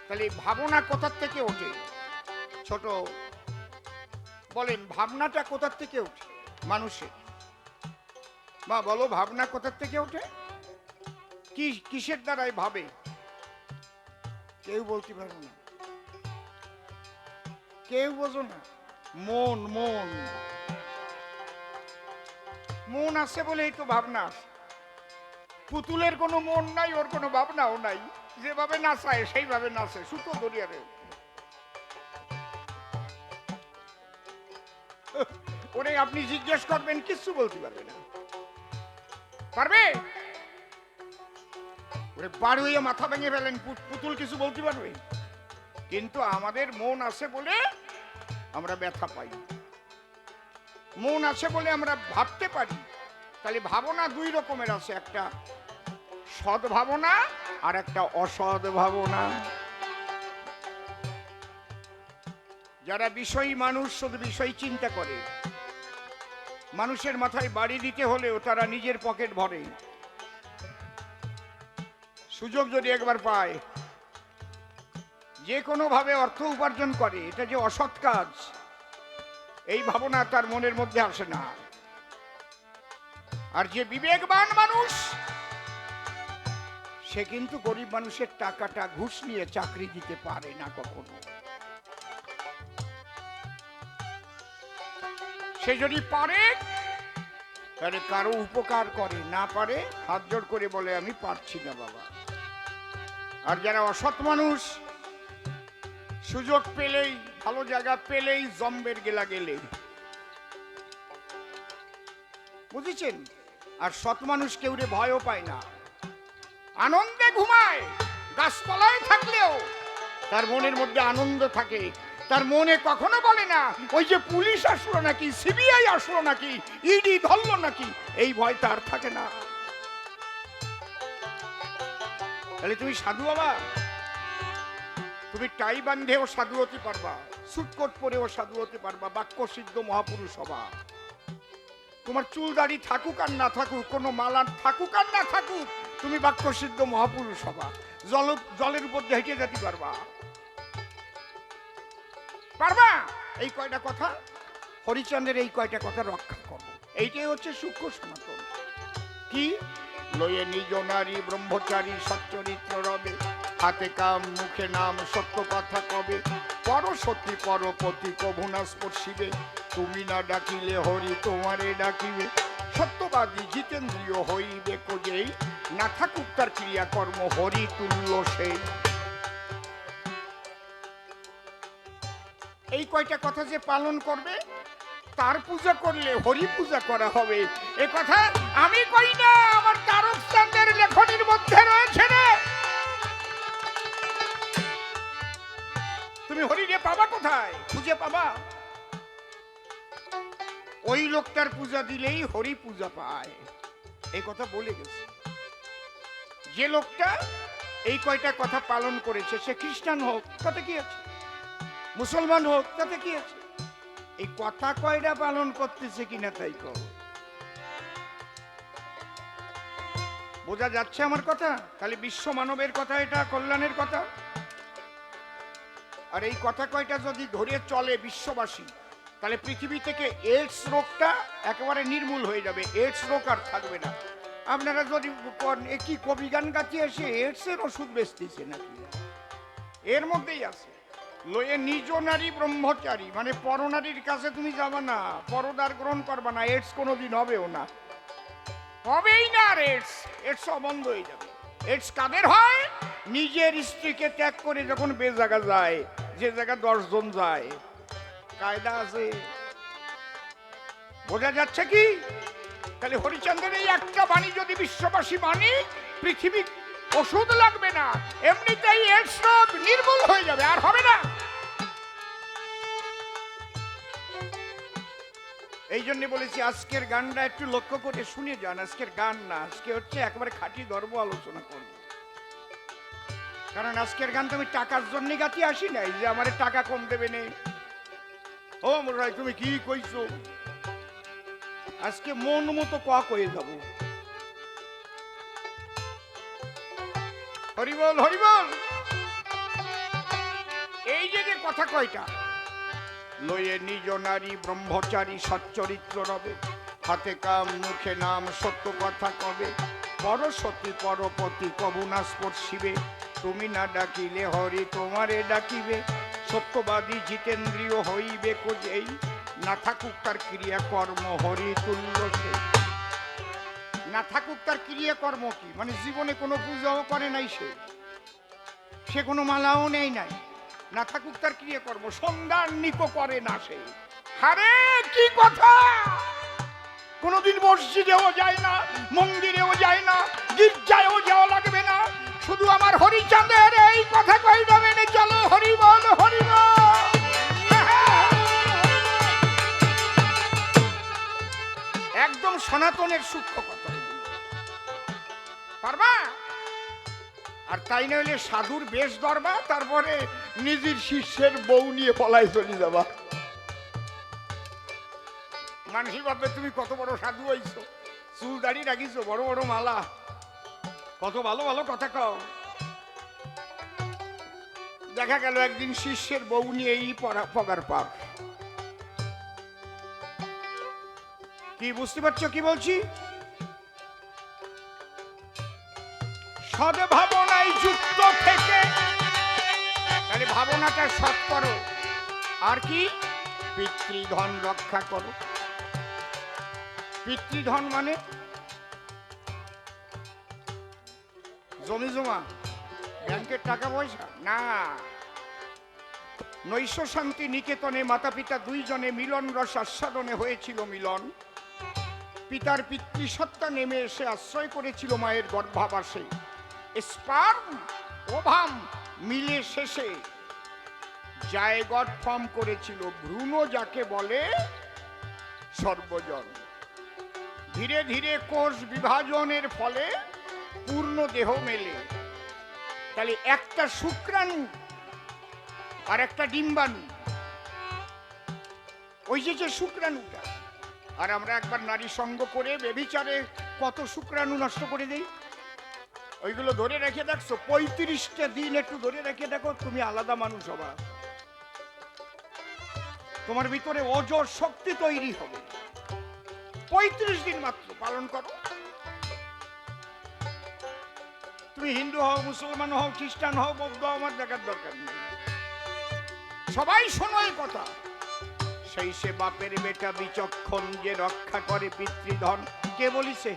তাহলে ভাবনা কোথার থেকে ওঠে? ছোট বলেন, ভাবনাটা কোথার থেকে ওঠে মানুষের? মা বলো, ভাবনা কোথার থেকে ওঠে? কি কিসের দ্বারাই ভাবে? কেউ বলতে পারো না, কেউ বোঝো না। মন, মন, মন আছে বলেই তো ভাবনা আসে। পুতুলের কোনো মন নাই, ওর কোনো ভাবনাও নাই, যেভাবে নাচায় সেইভাবে নাচে, সুতো দরিয়ারে। ওরে আপনি জিজ্ঞেস করবেন, কিচ্ছু বলতে পারবে না। পারবে? ওরে বার হইয়া মাথা ভেঙে ফেলেন, পুতুল কিছু বলতে পারবে? কিন্তু আমাদের মন আছে বলে আমরা ব্যথা পাই, মন আছে বলে আমরা ভাবতে পারি। তাহলে ভাবনা দুই রকমের আছে, একটা সৎ ভাবনা আর একটা অসৎ ভাবনা। যারা বিষয়ী মানুষ, শুধু বিষয় চিন্তা করে, মানুষের মাথায় বাড়ি দিতে হলেও তারা নিজের পকেট ভরে। সুযোগ যদি একবার পায় যে কোনো ভাবে অর্থ উপার্জন করে, এটা যে অসৎ কাজ এই ভাবনা তার মনের মধ্যে আসে না। আর যে বিবেকবান মানুষ, সে কিন্তু গরিব মানুষের টাকাটা ঘুষ নিয়ে চাকরি দিতে পারে না কখনো। সে যদি পারে তাহলে কারো উপকার করে, না পারে হাত জোড় করে বলে আমি পারছি না বাবা। আর যারা অসৎ মানুষ, সুযোগ পেলেই, ভালো জায়গা পেলেই জম্বের গেলা গেলে, বুঝেছেন? আর সৎ মানুষ কেউরে ভয়ও পায় না, আনন্দে ঘুমায়। গাছতলায় থাকলেও তার মনের মধ্যে আনন্দ থাকে। তার মনে কখনো বলে না ওই যে পুলিশ আসলো নাকি, সিবিআই আসলো নাকি, ইডি ধরলো নাকি, এই ভয় তার থাকে না। তাহলে তুমি সাধু বাবা, তুমি টাই বান্ধেও সাধু হতে পারবা, সুটকোট পরেও সাধু হতে পারবা, বাক্য সিদ্ধ মহাপুরুষ হবা। তোমার চুল দাড়ি থাকুক আর না থাকুক, কোনো মালা থাকুক আর না থাকুক, তুমি বাক্য সিদ্ধ মহাপুরুষ হবা। জলের উপর দিয়ে হেঁটে যেতে পারবা। পারবা? এই কয়টা কথা, হরিচন্দ্রের এই কয়টা কথা রক্ষা করো। এইটাই হচ্ছে সূক্ষ্ম সনাতন। কি? লয়ে নিজ নারী ব্রহ্মচারী সচ্চরিত্র রবে, হাতে কাম মুখে নাম সত্য কথা কবে, পর সতী পরপতি কভু না স্পর্শিবে, তুমি না ডাকিলে হরি তোমারে ডাকিবে, সত্যবাদী জিতেন্দ্রীয় হইবে কোজেই, না থাকুক তার ক্রিয়াকর্ম হরি তুল্য সেই। এই কয়টা কথা যে পালন করবে, তার পূজা করলে হরি পূজা করা হবে। এ কথা আমি কই না, আমার তারক চাঁদের লেখনীর মধ্যে রয়েছে রে। তুমি হরিরে পাবা কোথায়? খুঁজে পাবা? ওই লোকটার পূজা দিলেই হরি পূজা পায়, এই কথা বলে গেছে। যে লোকটা এই কয়টা কথা পালন করেছে, সে খ্রিস্টান হোক তাতে কি আছে, মুসলমান হোক তাতে কি আছে, এই কথা কয়টা পালন করতেছে কিনা তাই কর। বোঝা যাচ্ছে আমার কথা? তাহলে বিশ্ব মানবের কথা, এটা কল্যাণের কথা। আর এই কথা কয়টা যদি ধরে চলে বিশ্ববাসী, তাহলে পৃথিবী থেকে এইডস রোগটা একেবারে নির্মূল হয়ে যাবে। এইডস রোগ আর থাকবে না। আপনারা যদি কি কবি গান গাছে এসে এইডসের ওষুধ বেচতেছে নাকি? এর মধ্যেই আছে লয়ে নিজ নারী ব্রহ্মচারী, মানে পরনারীর কাছে তুমি যাবা না, পরদার গ্রহণ করবা না, এইডস কোনোদিন হবেও না, হবেই না। আর এইডস বন্ধ হয়ে যাবে। এইডস কাদের হয়? নিজের স্ত্রীকে ত্যাগ করে যখন বেজায়গা যায়, যে জায়গা 10 জন যায়, কায়দা আছে। বোঝা যাচ্ছে কি? তাহলে হরিচন্দ্রের এই একটা বাণী যদি বিশ্ববাসী মানি, পৃথিবী ওষুধ লাগবে না, এমনিতেই এইডস রোগ নির্মূল হয়ে যাবে, আর হবে না। এই জন্য বলেছি আজকের গানটা একটু লক্ষ্য করে শুনে যান। আজকের গান না, আজকে হচ্ছে একেবারে খাঁটি ধর্ম আলোচনা করব। কারণ আজকের গান তো আমি টাকার জন্য গাতি আসি নাই যে আমার টাকা কম দেবে নেই। ও মোরাই তুমি কি কইছো? আজকে মন মতো কয়ে যাব। হরিবল হরিবল। এই যে কথা কয়টা, লয়ে নিজ নারী ব্রহ্মচারী সচ্চরিত্র রবে, হাতে কাম মুখে নাম সত্য কথা কবে, পর সতী পরপতি কবু না স্পর্শিবে, তুমি না ডাকিলে হরি তোমারে ডাকিবে, সত্যবাদী জিতেন্দ্রীয় হইবে কোজেই, না থাকুক তার ক্রিয়াকর্ম হরি তুল্য সে। না থাকুক তার ক্রিয়াকর্ম কি? মানে জীবনে কোনো পূজাও করে নাই, সে কোনো মালাও নেই নাই। না থাকুক তার ক্রিয়াকর্ম, সন্ধান নিকো করে না সে। আরে কি কথা! কোনোদিন মসজিদেও যায় না, মন্দিরেও যায় না, গির্জায়ও যাওয়া লাগবে না, শুধু আমার হরিচাঁদের এই কথা কইটা মেনে চলো। হরি বল হরি বল। একদম সনাতনের সূক্ষ্ম কথা, পারবা? আর তাই নইলে সাধুর বেশ ধরবা, তারপরে নিজের শিষ্যের বউ নিয়ে পলায় চলে যাবা। মানুষই ভাববে তুমি কত বড় সাধু হইছো, চুল দাড়ি রাখিছো, বড় বড় মালা, কত ভালো ভালো কথা কও। দেখা গেল একদিন শিষ্যের বউ নিয়ে এই পগার পাপ। কি বুঝতে পারছো কি বলছি? সদ্ভাবনায় যুক্ত থেকে, তাহলে ভাবনাটা সৎ করো, আর কি পিতৃধন রক্ষা করো। পিতৃধন মানে জমি জমা, ব্যাংকের টাকা পয়সা না। নৈশ শান্তি নিকেতনে মাতা পিতা দুইজনে মিলন রস আস্বাদনে হয়েছিল মিলন। পিতার পিতৃসত্তা নেমে এসে আশ্রয় করেছিল মায়ের গর্ভাবাসে। স্পার্ম ওভাম মিলে শেষে জায়গট ফর্ম করেছিল ভ্রূণ, যাকে বলে সর্বজন। ধীরে ধীরে কোষ বিভাজনের ফলে পূর্ণ দেহ মেলে। তাহলে একটা শুক্রাণু আর একটা ডিম্বাণু, ওই যে শুক্রাণুটা, আর আমরা একবার নারী সঙ্গ করে বেবিচারে কত শুক্রাণু নষ্ট করে দেই। ওইগুলো ধরে রেখে দেখছো 35টা দিন, একটু ধরে রেখে দেখো, তুমি আলাদা মানুষ হবা। তোমার ভিতরে ওজোর শক্তি তৈরি হবে। 35 দিন মাত্র পালন করো। তুমি হিন্দু হও, মুসলমান হও, খ্রিস্টান হও, বৌদ্ধ হও, আমার দেখার দরকার নেই। সবাই শোনো এই কথা। সেই সে বাপের বেটা বিচক্ষণ, যে রক্ষা করে পিতৃধন। কে বলিছে?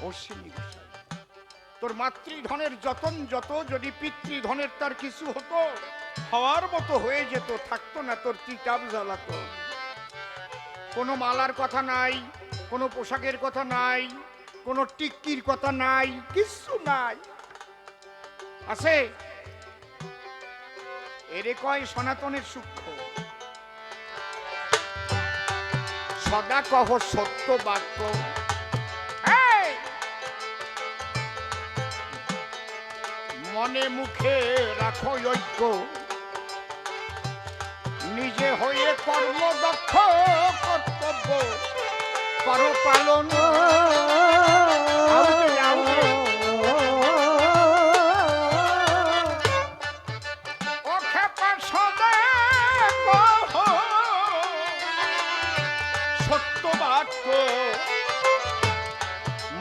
অশ্বিনী গোসাই। তোর মাতৃধনের যতন যত, যদি পিতৃধনের তার কিছু হতো, হওয়ার মতো হয়ে যেত, থাকতো না তোর কিতাব জ্বালাতো। কোনো মালার কথা নাই, কোনো পোশাকের কথা নাই, কোনো টিক্কির কথা নাই, কিছু নাই। আছে? এরে কয় সনাতনের সূক্ষ্ম। সদা কহ সত্য বাক্য, মনে মুখে রাখো ঐক্য, নিজে হয়ে কর্মদক্ষ, কর্তব্য করো পালন। সত্য বাক্য,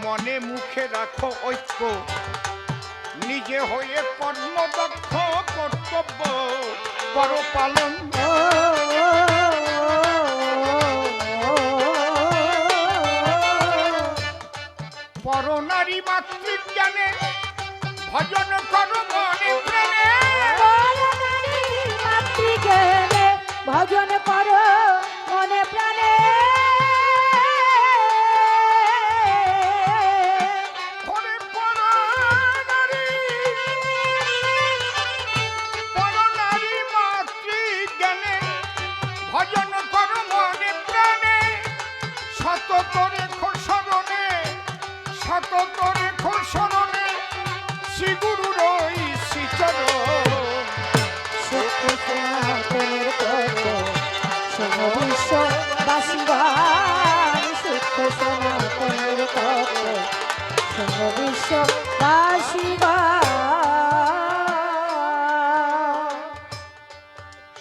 মনে মুখে রাখো ঐক্য, নিজে হয়ে কর্মদক্ষ, কর্তব্য করো পালন। পরনারী মাতৃজ্ঞানে ভজন করো মনে প্রাণে। মাতৃজ্ঞানে ভজন করো মনে প্রাণে। পরনারী মাতৃজ্ঞানে ভজন করো মনে প্রাণে। সতত রেখো স্মরণে, সতত রেখো স্মরণে, শ্রী গুরুর ওই শ্রীচরণ। সত্য সনাতনের তত্ত্ব শোনো বিশ্ববাসীগণ। সত্য সনাতনের তত্ত্ব শোনো বিশ্ববাসীগণ।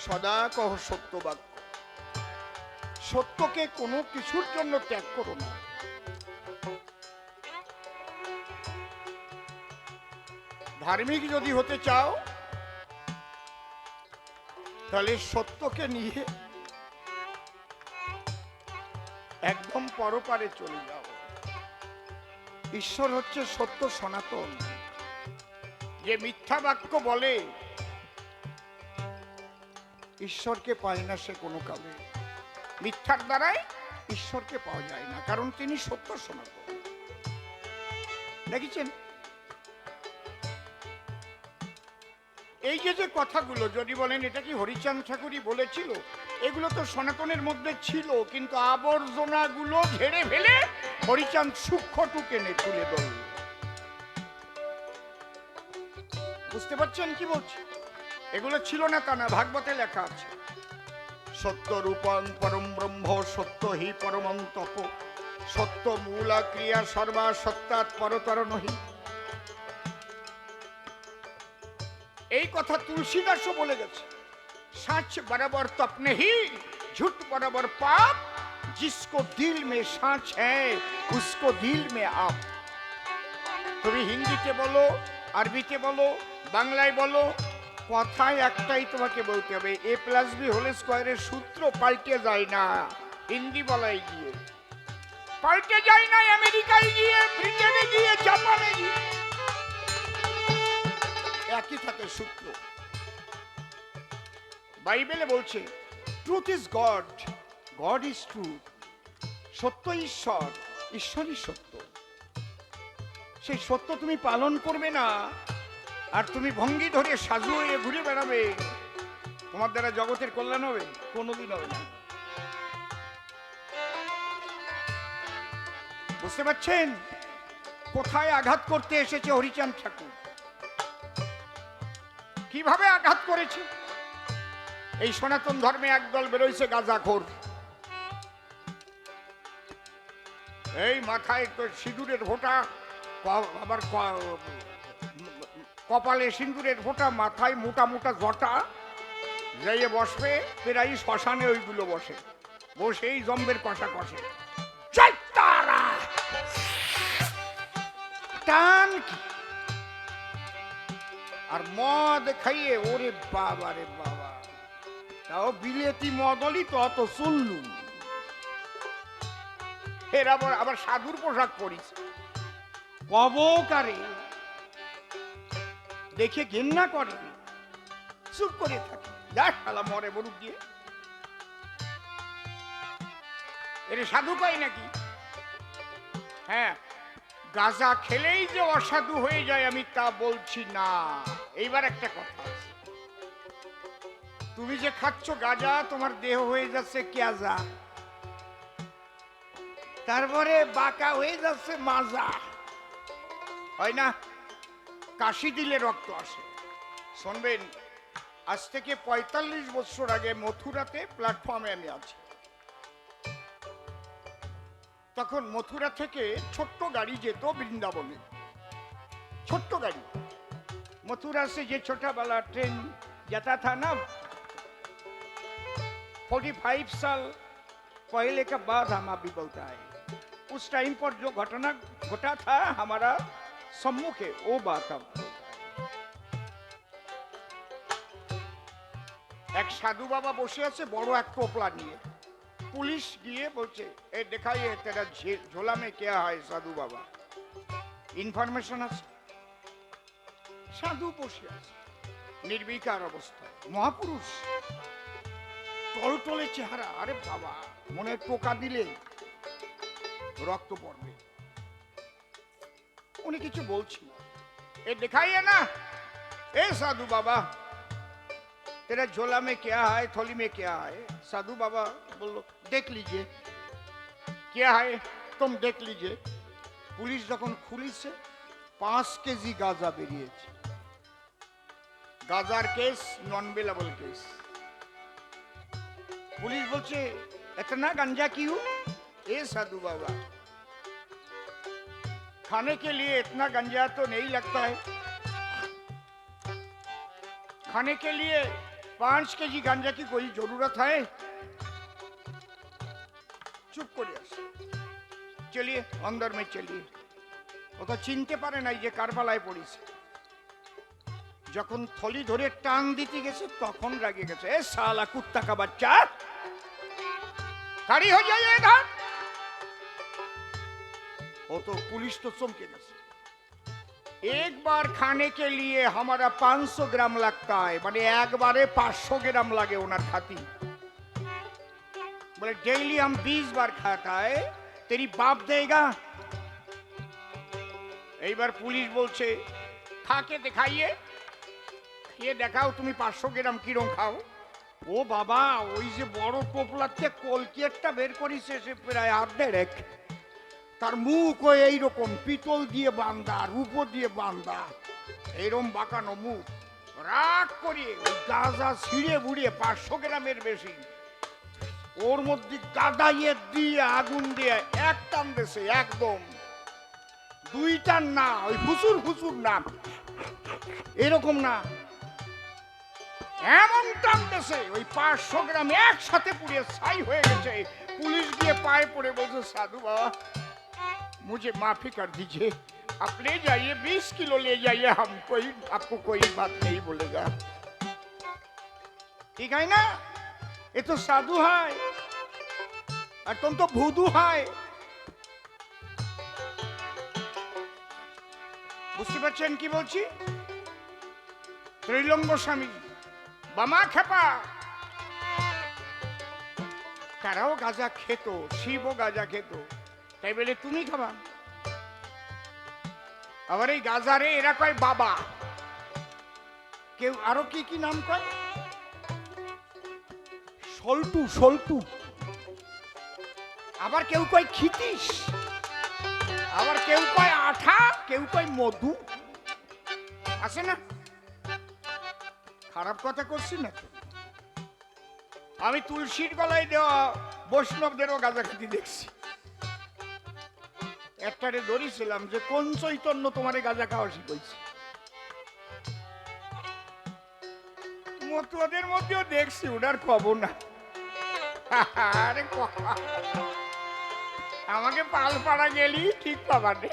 সদা কহ সত্য বাক্য। সত্যকে কোনো কিছুর জন্য ত্যাগ করো না। ধার্মিক যদি হতে চাও, তাহলে সত্যকে নিয়ে একদম পরপারে চলে যাও। ঈশ্বর হচ্ছে সত্য সনাতন। যে মিথ্যা বাক্য বলে, ঈশ্বরকে পায় না সে কোনো কালে। মিথ্যার দ্বারাই ঈশ্বরকে পাওয়া যায় না, কারণ তিনি সত্য সনাতন। দেখেছেন? এই যে কথাগুলো যদি বলেন এটা কি হরিচাঁদ ঠাকুরই বলেছিল, এগুলো তো সনাতনের মধ্যে ছিল, কিন্তু আবর্জনাগুলো ঝেড়ে ফেলে হরিচাঁদ সূক্ষ্মটু টেনে তুলে ধরল। বুঝতে পারছেন কি বলছি? এগুলো ছিল না তা না, ভাগবতে লেখা আছে। সত্য রূপং পরম ব্রহ্ম, সত্য হি পরমং তপ, সত্য মূলা ক্রিয়া সর্বা সত্যাৎ পরতর নহি। এই কথা তুলসীদাসও বলে গেছে। সাচ বরাবর তপ নেহি, ঝুট বরাবর পাপ, जिसको दिल में सांच है उसको दिल में आप। তুমি হিন্দিতে বলো, আরবিতে বলো, বাংলায় বলো, কথায় একটাই তোমাকে বলতে হবে, এ প্লাস বি হোল স্কয়ারের সূত্র পাল্টে যায় না। হিন্দি বলাই গিয়ে পাল্টে যায় না, আমেরিকায় গিয়ে, ব্রিটেনে গিয়ে, জাপানে গিয়ে একই থাকে সূত্র। বাইবেলে বলছে truth is god, god is truth. সত্য ঈশ্বর, ঈশ্বরই সত্য। সেই সত্য তুমি পালন করবে না আর তুমি ভঙ্গি ধরে সাজু হয়ে ঘুরে বেড়াবে, তোমার দ্বারা জগতের কল্যাণ হবে? কোনোদিন হবে না। বুঝতে পারছেন কোথায় আঘাত করতে এসেছে হরিচাঁদ ঠাকুর? কিভাবে আঘাত করেছে? এই সনাতন ধর্মে একদল বেরোইছে গাঁজাখোর, এই মাথায় সিঁদুরের ফোঁটা, আবার কপালে সিঁদুরের ফোঁটা, মাথায় মোটা মোটা জটা, যাইয়ে বসবে প্রায় শ্মশানে, ওইগুলো বসে, বসেই জম্বের কষা কষে, টান কি আর মদ খাইয়ে, ওরে বাবা রে বাবা, তাও বিলেতি মদলই তো অত চললু। এর আবার সাধুর পোশাক পরিছে, কবকারে দেখে ঘেন্না করে, চুপ করে থাকে, যা শালা মরে বরুক দিয়ে। এর সাধু পাই নাকি? হ্যাঁ, গাঁজা খেলেই যে অসাধু হয়ে যায় আমি তা বলছি না। এইবার একটা কথা আছে, তুমি যে খাচ্ছ গাঁজা, তোমার দেহ হয়ে যাচ্ছে ক্যাজা, তারপরে বাঁকা হয়ে যাচ্ছে মাজা, হয় না? কাশি দিলে রক্ত আসে। শুনবেন, আজ থেকে ৪৫ বছর আগে মথুরাতে প্ল্যাটফর্মে আমি আছি। তখন মথুরা থেকে ছোট্ট গাড়ি যেত বৃন্দাবনে, ছোট্ট গাড়ি। मथुरा से ये छोटा वाला ट्रेन जाता था ना, 45 साल पहले का बात हम अभी बोलता है। उस टाइम पर जो घटना घटा था हमारा सम्मुख है, वो बात हम एक साधु बाबा बसे আছে বড় এক টোপলা নিয়ে, পুলিশ গিয়ে বলছে এ দেখাইয়ে তেরা ঝোলা में क्या है साधु बाबा, ইনফরমেশন আছে। সাধু বসে আছে নির্বিকার অবস্থায়, মহাপুরুষ, টলটলে চেহারা। আরে বাবা, মনে টোকা দিলে রক্ত পড়বে। উনি কিছু বলছি, এ দেখাইয়ে না, এ साधु बाबा तेरा झोला में क्या है, थोली में क्या है। साधु बाबा बोलो देख लीजिए क्या है, तुम देख लीजिए। पुलिस যখন খুলিছে 5 কেজি গাঁজা বেরিয়েছে। গাঁজার কেস নন বেলেবল কেস। पुलिस बोलছে इतना गांजा क्यों? ए साधु बाबा, खाने के लिए इतना गांजा तो नहीं लगता है, खाने के लिए 5 केजी गांजा की कोई जरूरत है? चुप করে আসে, चलिए अंदर में चलिए। ও তো চিনতে পারে না যে কারবালায় পড়েছে। যখন থলি ধরে টান দিতে গেছে তখন রাগে গেছে, এ শালা কুত্তা কা বাচ্চা, खड़ी हो जाइए इधर। वो तो पुलिस तो चमके गए। एक बार खाने के लिए हमारा 500 ग्राम लगता है, माने एक बारे 500 ग्राम लगे उनर खाती। बोले डेली हम 20 बार खाता है, तेरी बाप देगा। एक बार पुलिस बोलছে खा के दिखाइए, ये देखाओ तुम्हें 500 ग्राम কিরম খাও। ও বাবা, ওই যে বড় টোপলাতে কলকেটটা বের করেছে, সে প্রায় অর্ধেক। তার মুখ ওই এইরকম পিতল দিয়ে বাঁধা, রূপো দিয়ে বাঁধা, এইরকম বাঁকানো মুখ। রাগ করে ওই গাঁজা ছিঁড়ে বুড়িয়ে 500 গ্রামের বেশি ওর মধ্যে গাদাইয়ে দিয়ে আগুন দিয়ে এক টান দিয়েছে, একদম। 2 টান না, ওই ফুসুর ফুসুর না, এরকম না, এমন টান দিয়েছে ওই 500 গ্রাম একসাথে পুড়িয়ে ছাই হয়ে গেছে। पुलिस गए पाए पड़े बोलते साधु बाबा मुझे माफी कर दीजिए आप ले जाइए 20 किलो ले जाइए हम आपको कोई बात नहीं बोलेगा ठीक है ना ये तो साधु है और तुम तो भूदू है বুঝতে পারছেন কি বলছি ত্রিলঙ্গ স্বামী বামা খেপা তারাও গাঁজা খেত শিবও গাঁজা খেত তাই বলে তুমি খাবা আবার এই গাঁজারে এরা কয় বাবা কেউ আরো কি কি নাম কয় সল্টু সল্টু আবার কেউ কয় খিতিস আবার কেউ কয় আঠা কেউ কয় মধু আছে না খারাপ কথা করছি না তো আমি তুলসীর গলায় দেওয়া বৈষ্ণবদেরও গাঁজা খেতে দেখছি একটারে ধরেছিলাম যে কোন চৈতন্য তোমারে গাঁজা খাওয়া শিখাইছে মতুয়াদের মধ্যেও দেখছি ওনার খবর না আরে আমাকে পালপাড়া গেলি ঠিক পাবানে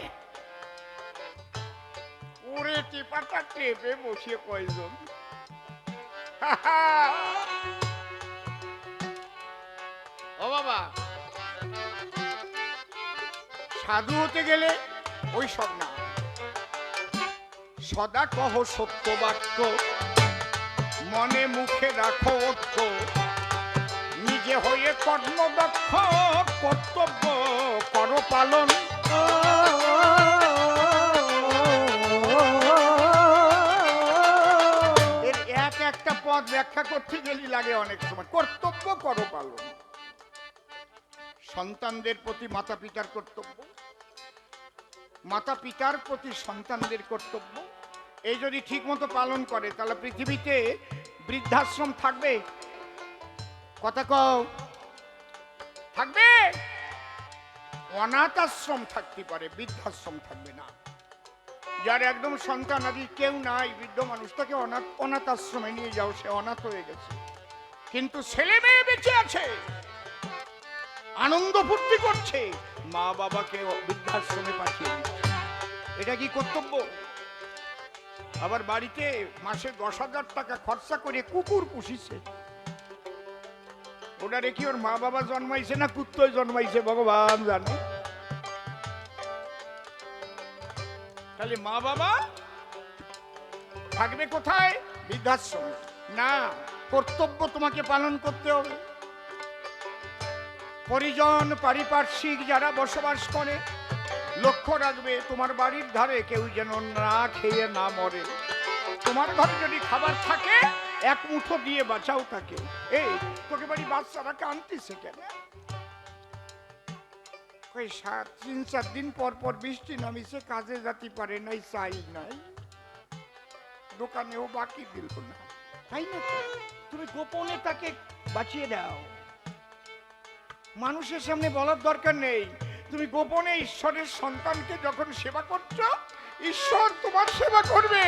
ওরে টিপাটা টেপে বসিয়ে কয়জন ও বাবা সাধু হতে গেলে ওই সব না সদা কহ সত্য বাক্য মনে মুখে রাখো ঐক্য নিজে হয়ে কর্মদক্ষ কর্তব্য করো পালন এর এক একটা পদ ব্যাখ্যা করতে গেলে লাগে অনেক সময় কর্তব্য করো পালন সন্তানদের প্রতি মাতা পিতার কর্তব্য মাতা পিতার প্রতি সন্তানদের কর্তব্য এই যদি ঠিক মতো পালন করে তাহলে পৃথিবীতে বৃদ্ধাশ্রম থাকবে কথা কও থাকবে অনাথ আশ্রম থাকতে পারে বৃদ্ধাশ্রম থাকবে না যার একদম সন্তান আদি কেউ নাই বৃদ্ধ মানুষ তাকে অনাথ আশ্রমে নিয়ে যাও সে অনাথ হয়ে গেছে কিন্তু ছেলে মেয়ে বেঁচে আছে আনন্দ ফুর্তি করছে মা বাবাকে বৃদ্ধাশ্রমে পাঠিয়ে দিচ্ছে এটা কি কর্তব্য আবার বাড়িতে মাসে 10,000 টাকা খরচা করে কুকুর পুষিছে ওটা রেখে ওর মা বাবা জন্মাইছে না কুত্তই জন্মাইছে ভগবান জানে তাহলে মা বাবা থাকবে কোথায় বৃদ্ধাশ্রমে না কর্তব্য তোমাকে পালন করতে হবে পরিজন পারিপার্শ্বিক যারা বসবাস করে লক্ষ্য রাখবে তোমার বাড়ির ধারে কেউ যেন না খেয়ে না মরে তোমার ঘরে যদি খাবার থাকে এক মুঠো দিয়ে বাঁচাও থাকে এই তোকে বাড়ি বাচ্চারা কাঁদতেছে কেন 3-4 দিন পর পর বৃষ্টি নামিছে কাজে যেতে পারে নাই চাই নাই দোকানেও বাকি দিল না তাই না তুমি গোপনে তাকে বাঁচিয়ে দাও মানুষের সামনে বলার দরকার নেই তুমি গোপনে ঈশ্বরের সন্তানকে যখন সেবা করছো ঈশ্বর তোমার সেবা করবে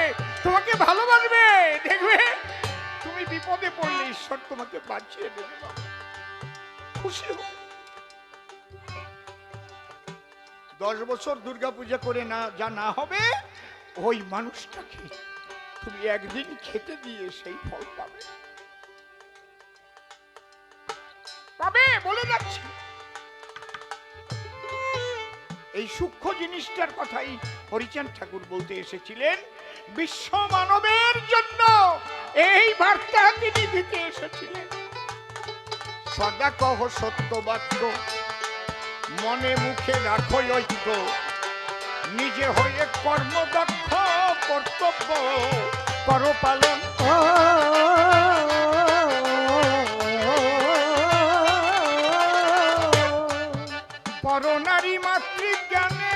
তোমাকে ভালোবাসবে দেখবে তুমি বিপদে পড়লে ঈশ্বর তোমাকে বাঁচিয়ে দেবে খুশি হবে 10 বছর দুর্গাপূজা করে না যা না হবে ওই মানুষটাকে তুমি একদিন খেতে দিয়ে সেই ফল পাবে পাবে বলে যাচ্ছি এই সূক্ষ্ম জিনিসটার কথাই হরিচাঁদ ঠাকুর বলতে এসেছিলেন বিশ্ব মানবের জন্য এই বার্তা তিনি দিতে এসেছিলেন সদা কহ সত্য বাক্য মনে মুখে রাখো ঐক্য নিজে হয়ে কর্মদক্ষ কর্তব্য করো পালন পরনারী মাতৃজ্ঞানে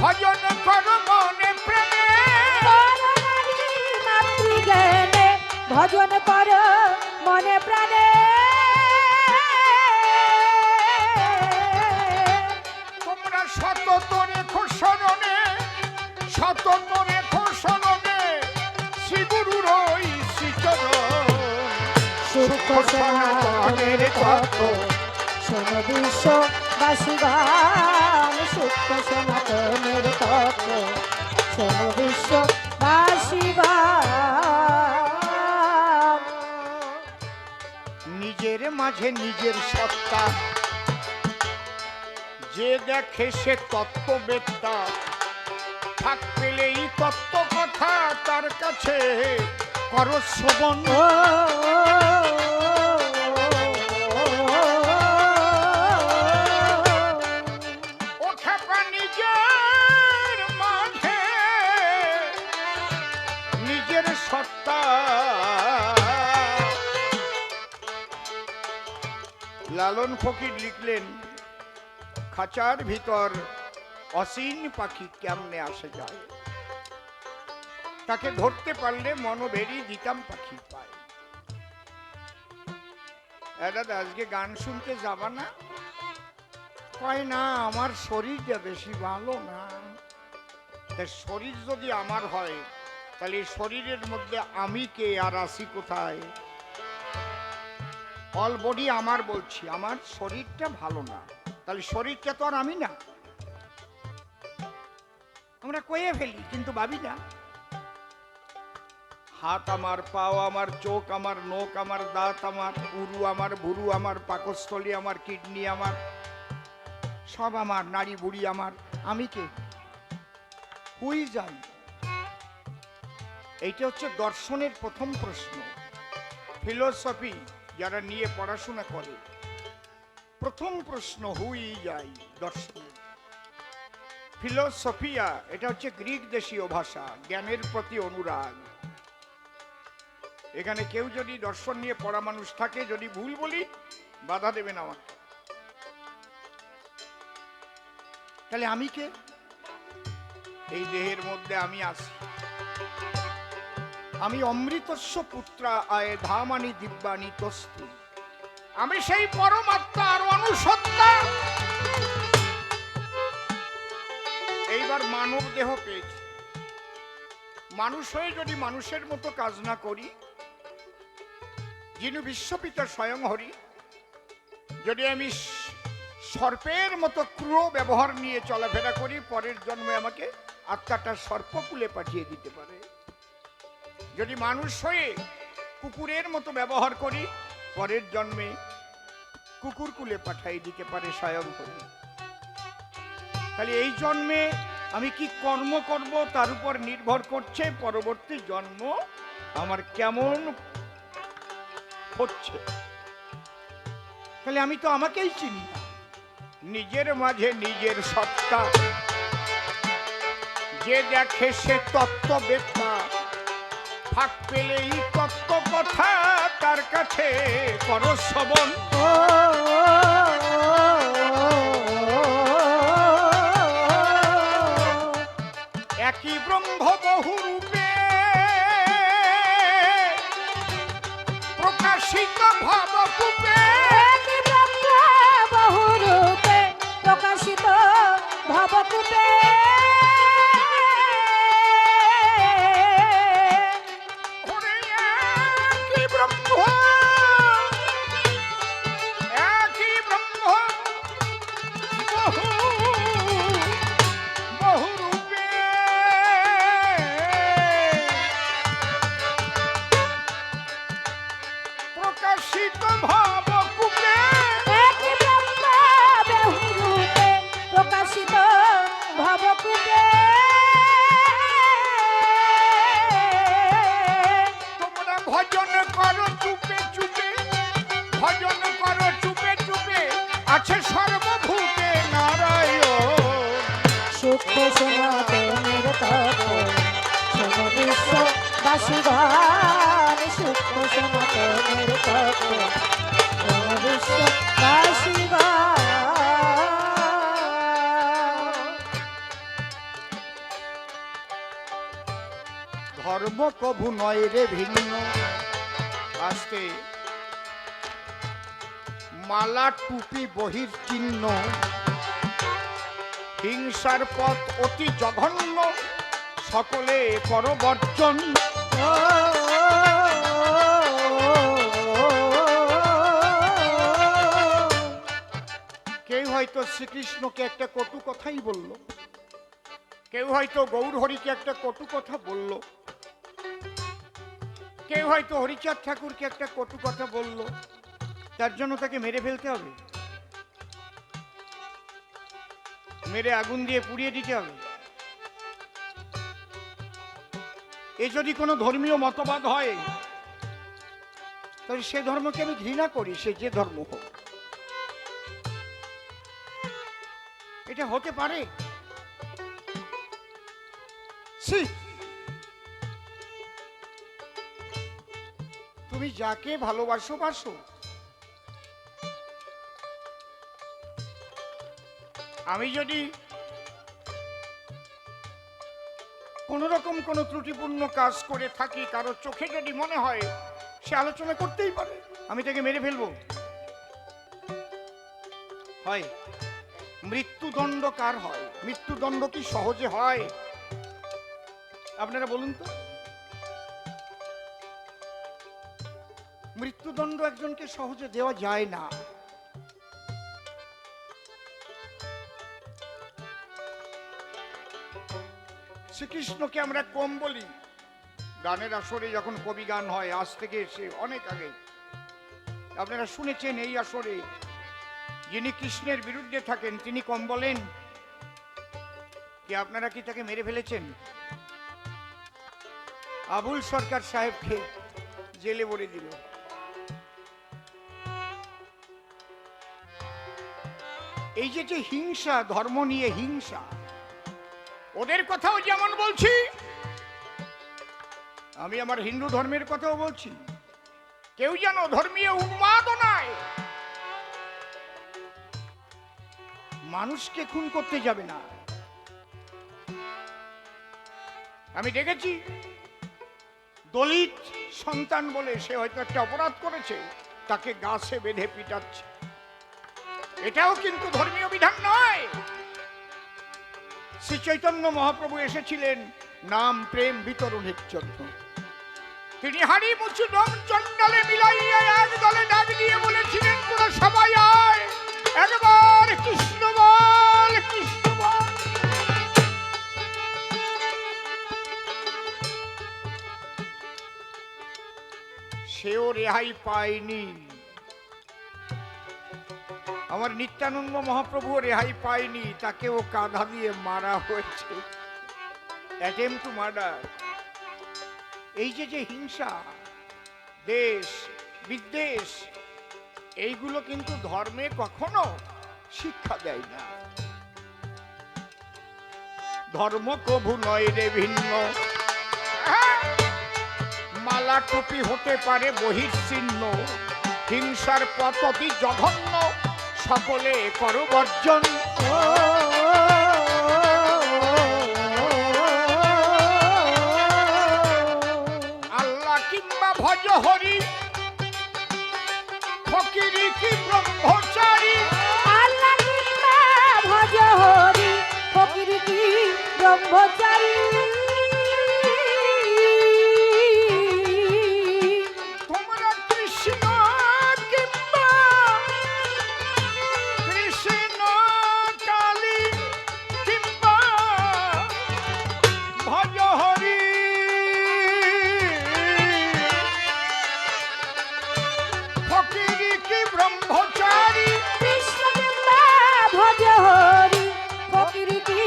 ভজন কর মনে প্রেমে মাতৃজ্ঞানে ভজন কর মনে প্রাণে তোমরা সতত রেখো স্মরণে সূক্ষ্ম সনাতনের তত্ত্ব শোনো বিশ্ববাসীগণ, সূক্ষ্ম সনাতনের তত্ত্ব শোনো বিশ্ববাসীগণ। নিজের মাঝে নিজের সত্তা যে দেখে সে তত্ত্ববেত্তা, ফাঁক পেলেই তত্ত্ব কথা তার কাছে করো শ্রবণ। ও খেপা নিজের মাঝে নিজের সত্তা, লালন ফকির লিখলেন, খাঁচার ভিতর অসীন পাখি কেমনে আসে যায়, তাকে ধরতে পারলে মনোভেরি দিতাম পাখি পায়। দাদা আজকে গান শুনতে যাবা না? কয় না, আমার শরীরটা বেশি ভালো না। শরীর যদি আমার হয় তাহলে শরীরের মধ্যে আমি কে আর আসি কোথায়? অল বডি আমার, বলছি আমার শরীরটা ভালো না, তাহলে শরীরটা তো আর আমি না। আমরা কয়ে ফেলি কিন্তু ভাবি না। হাত আমার, পাও আমার, চোখ আমার, নখ আমার, দাঁত আমার, উরু আমার, ভুরু আমার, পাকস্থলী আমার, কিডনি আমার, সব আমার, নাড়ি বুড়ি আমার, আমি কে? হুই যাই? এইটা হচ্ছে দর্শনের প্রথম প্রশ্ন। ফিলোসফি যারা নিয়ে পড়াশোনা করে, প্রথম প্রশ্ন হুই যাই দর্শনের। ফিলোসফিয়া এটা হচ্ছে গ্রিক দেশীয় ভাষা, জ্ঞানের প্রতি অনুরাগ। এখানে কেউ যদি দর্শন নিয়ে পড়া মানুষ থাকে, যদি ভুল বলি বাধা দেবেন আমাকে। তাহলে আমি কে? এই দেহের মধ্যে আমি আছি। আমি অমৃতস্য পুত্রা আয়ে ধামানি দিব্যানি তস্তু, আমি সেই পরমাত্মার অনুসত্তা। এইবার মানব দেহ পেয়েছি, মানুষ হয়ে যদি মানুষের মতো কাজ না করি, যিনি বিশ্বপিতা স্বয়ং হরি, যদি আমি সর্পের মতো ক্রূর ব্যবহার নিয়ে চলাফেরা করি, পরের জন্মে আমাকে আত্মাটা সর্পকুলে পাঠিয়ে দিতে পারে। যদি মানুষ হয়ে কুকুরের মতো ব্যবহার করি, পরের জন্মে কুকুরকুলে পাঠিয়ে দিতে পারে স্বয়ং হরি। তাহলে এই জন্মে আমি কি কর্ম করব তার উপর নির্ভর করছে পরবর্তী জন্ম আমার কেমন হচ্ছে। তাহলে আমি তো আমাকেই চিনি না। নিজের মাঝে নিজের সত্তা যে দেখে সে তত্ত্ববেত্তা, ফাঁক পেলেই তত্ত্ব কথা তার কাছে করো শ্রবণ। একই ব্রহ্ম বহু রূপে প্রকাশিত ভবকূপে, একই ব্রহ্ম বহু রূপে প্রকাশিত ভবকূপে, একই ব্রহ্ম বহু রূপে প্রকাশিত ভবকূপে, একই ব্রহ্ম বহু রূপে প্রকাশিত ভবকূপে। তোমরা ভজন করো চুপে চুপে, ভজন করো চুপে চুপে, আছে সর্বভূতে নারায়ণ। সূক্ষ্ম সনাতনের তত্ত্ব শোনো বিশ্ববাসীগণ, সূক্ষ্ম সনাতনের তত্ত্ব শোনো বিশ্ববাসীগণ। ধর্ম কভু নয় রে ভিন্ন, আজকে মালা টুপি বহির চিহ্ন, হিংসার পথ অতি জঘন্য, সকলে করবর্জন। হয়তো শ্রীকৃষ্ণকে একটা কটু কথাই বলল, কেউ হয়তো গৌরহরিকে একটা কটু কথা বলল, কেউ হয়তো হরিচাঁদ ঠাকুরকে একটা কটু কথা বলল, তার জন্য তাকে মেরে ফেলতে হবে, মেরে আগুন দিয়ে পুড়িয়ে দিতে হবে। এ যদি কোনো ধর্মীয় মতবাদ হয়, তাহলে সে ধর্মকে আমি ঘৃণা করি, সে যে ধর্ম হোক। এটা হতে পারে? ছি! তুমি যাকে ভালোবাসো বাসো, আমি যদি কোন রকম কোন ত্রুটিপূর্ণ কাজ করে থাকি, কারো চোখে যদি মনে হয়, সে আলোচনা করতেই পারে, আমি তাকে মেরে ফেলবো। হয় মৃত্যুদণ্ড কার হয়? মৃত্যুদণ্ড কি সহজে হয়? আপনারা বলুন তো। মৃত্যুদণ্ড একজনকে সহজে দেওয়া যায় না। শ্রীকৃষ্ণকে আমরা কম বলি। গানের আসরে যখন কবি গান হয়, আজ থেকে এসে অনেক আগে আপনারা শুনেছেন, এই আসরে যিনি কৃষ্ণের বিরুদ্ধে থাকেন তিনি কম বলেন। কি আপনারা কি তাকে মেরে ফেলেছেন? আবুল সরকার সাহেবকে জেলে ভরে দিল। এই যে হিংসা, ধর্ম নিয়ে হিংসা, ওদের কথাও যেমন বলছি, আমি আমার হিন্দু ধর্মের কথাও বলছি। কেউ যেন ধর্মীয় উন্মাদনায় মানুষকে খুন করতে যাবে না। আমি দেখেছি দলিত সন্তান বলে সে হয়তো একটা অপরাধ করেছে, তাকে গাছে বেঁধে পিটাচ্ছে। এটাও কিন্তু ধর্মীয় বিধান নয়। শ্রী চৈতন্য মহাপ্রভু এসেছিলেন নাম প্রেম বিতরণের জন্য। তিনি হাড়ি মুচু দম চন্ডালে মিলাইয়া এক দলে ডাক দিয়ে বলেছিলেন, তোরা সবাই আয়, একবার কৃষ্ণ বল, কৃষ্ণ বল। সেও রেহাই পায়নি। আমার নিত্যানন্দ মহাপ্রভু রেহাই পায়নি, তাকেও কাঁধা দিয়ে মারা হয়েছে, অ্যাটেম্প টু মার্ডার। এই যে হিংসা, দেশ বিদ্বেষ, এইগুলো কিন্তু ধর্মে কখনো শিক্ষা দেয় না। ধর্ম কভু নয় রে ভিন্ন, মালা টুপি হতে পারে বহির্চিহ্ন, হিংসার পথ অতি জঘন্য, সকলে করো বর্জন। আল্লাহ কিংবা ভজ হরি, ফকিরি কি ব্রহ্মচারী। আল্লাহ কিংবা ভজ হরি, ফকির কি ব্রহ্মচারী। তোমরা কৃষ্ণ কিংবা কৃষ্ণ কালী কিংবা ভজ হরি, ফকিরি কি ব্রহ্মচারী। কৃষ্ণ কিংবা ভজ হরি, ফকির কি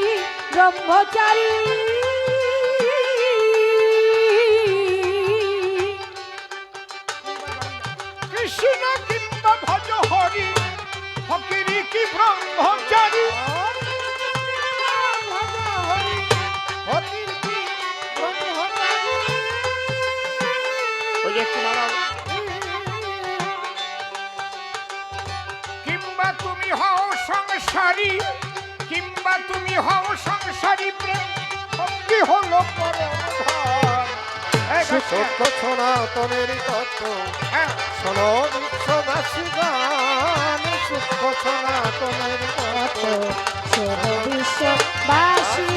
ব্রহ্মচারী। কৃষ্ণ কিংবা ভজ হরি, ফকিরি কি ব্রহ্মচারী। ওই যে একটু দাঁড়াও। কিংবা তুমি হও সংসারী, কিংবা তুমি হও সংসারী, প্রেম ভক্তি হলো পরম ধন। সত্য সনাতনের তত্ত্ব শোনো বিশ্ববাসী গান, সূক্ষ্ম সনাতনের তত্ত্ব শোনো বিশ্ববাসী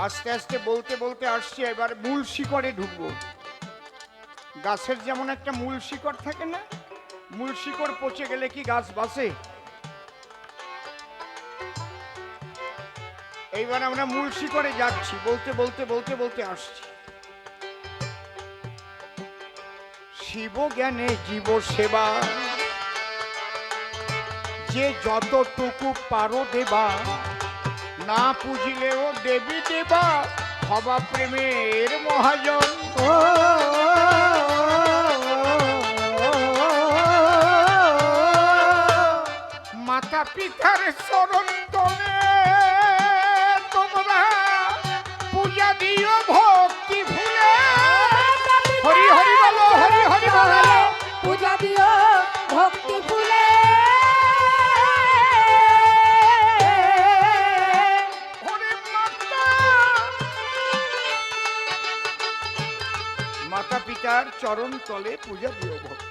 আস্তে আস্তে বলতে বলতে আসছি, এবার মূল শিকড়ে ঢুকবো। গাছের যেমন একটা মূল শিকড় থাকে না, মূল শিকড় পচে গেলে কি গাছ বাঁচে? এইবার আমরা মূল শিকড়ে যাচ্ছি, বলতে বলতে বলতে বলতে আসছি। শিব জ্ঞানে জীব সেবা, যে যতটুকু পারো দেবা, না পুজিলেও দেবী দেবা, হবা প্রেমের মহাজন। মাতা পিতার চরণ তলে তোমরা পূজা দিও ভক্তি ভুলে। হরি হরি বলো, হরি হরি বলো। পূজা দিও ভক্তি ফুলে। মাতা পিতার চরণ তলে পূজা দিও ভক্তি।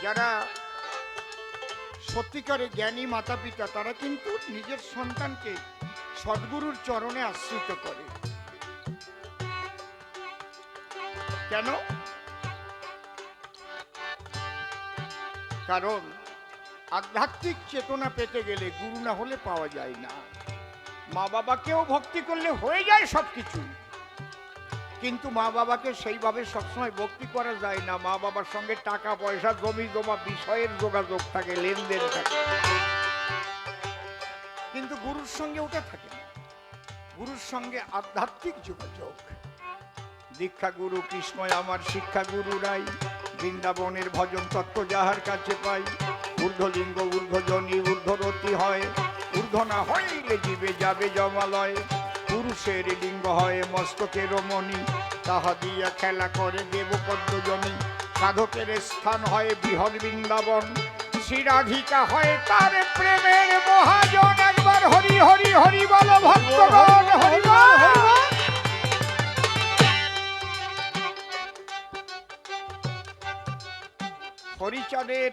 যারা সত্যিকারে জ্ঞানী মাতা পিতা, তারা কিন্তু নিজের সন্তানকে সদ্গুরুর চরণে আশ্রিত করে। কেন? কারণ আধ্যাত্মিক চেতনা পেতে গেলে গুরু না হলে পাওয়া যায় না। মা বাবাকেও ভক্তি করলে হয়ে যায় সবকিছু, কিন্তু মা বাবাকে সেইভাবে সবসময় ভক্তি করা যায় না। মা বাবার সঙ্গে টাকা পয়সা, জমি জমা, বিষয়ের যোগাযোগ থাকে, লেনদেন থাকে, কিন্তু গুরুর সঙ্গে ওটা থাকে না। গুরুর সঙ্গে আধ্যাত্মিক যোগাযোগ। দীক্ষা গুরু কৃষ্ণয় আমার শিক্ষা গুরু রাই, বৃন্দাবনের ভজন তত্ত্ব যাহার কাছে পাই। ঊর্ধ্বলিঙ্গ ঊর্ধ্বজনী ঊর্ধ্বরতি হয়, ঊর্ধ্ব না হইলে জীবে যাবে জমালয়। পুরুষের লিঙ্গ হয় মস্তকের মণি, তাহা দিয়া খেলা করে দেব পদ্মজনী। সাধকের স্থান হয় বৃহৎ বৃন্দাবন, শ্রীরাধিকা হয় তার প্রেমের মহাজন। একবার হরি হরি হরি বলো ভক্তগণ, হরি বল। হরিচাঁদের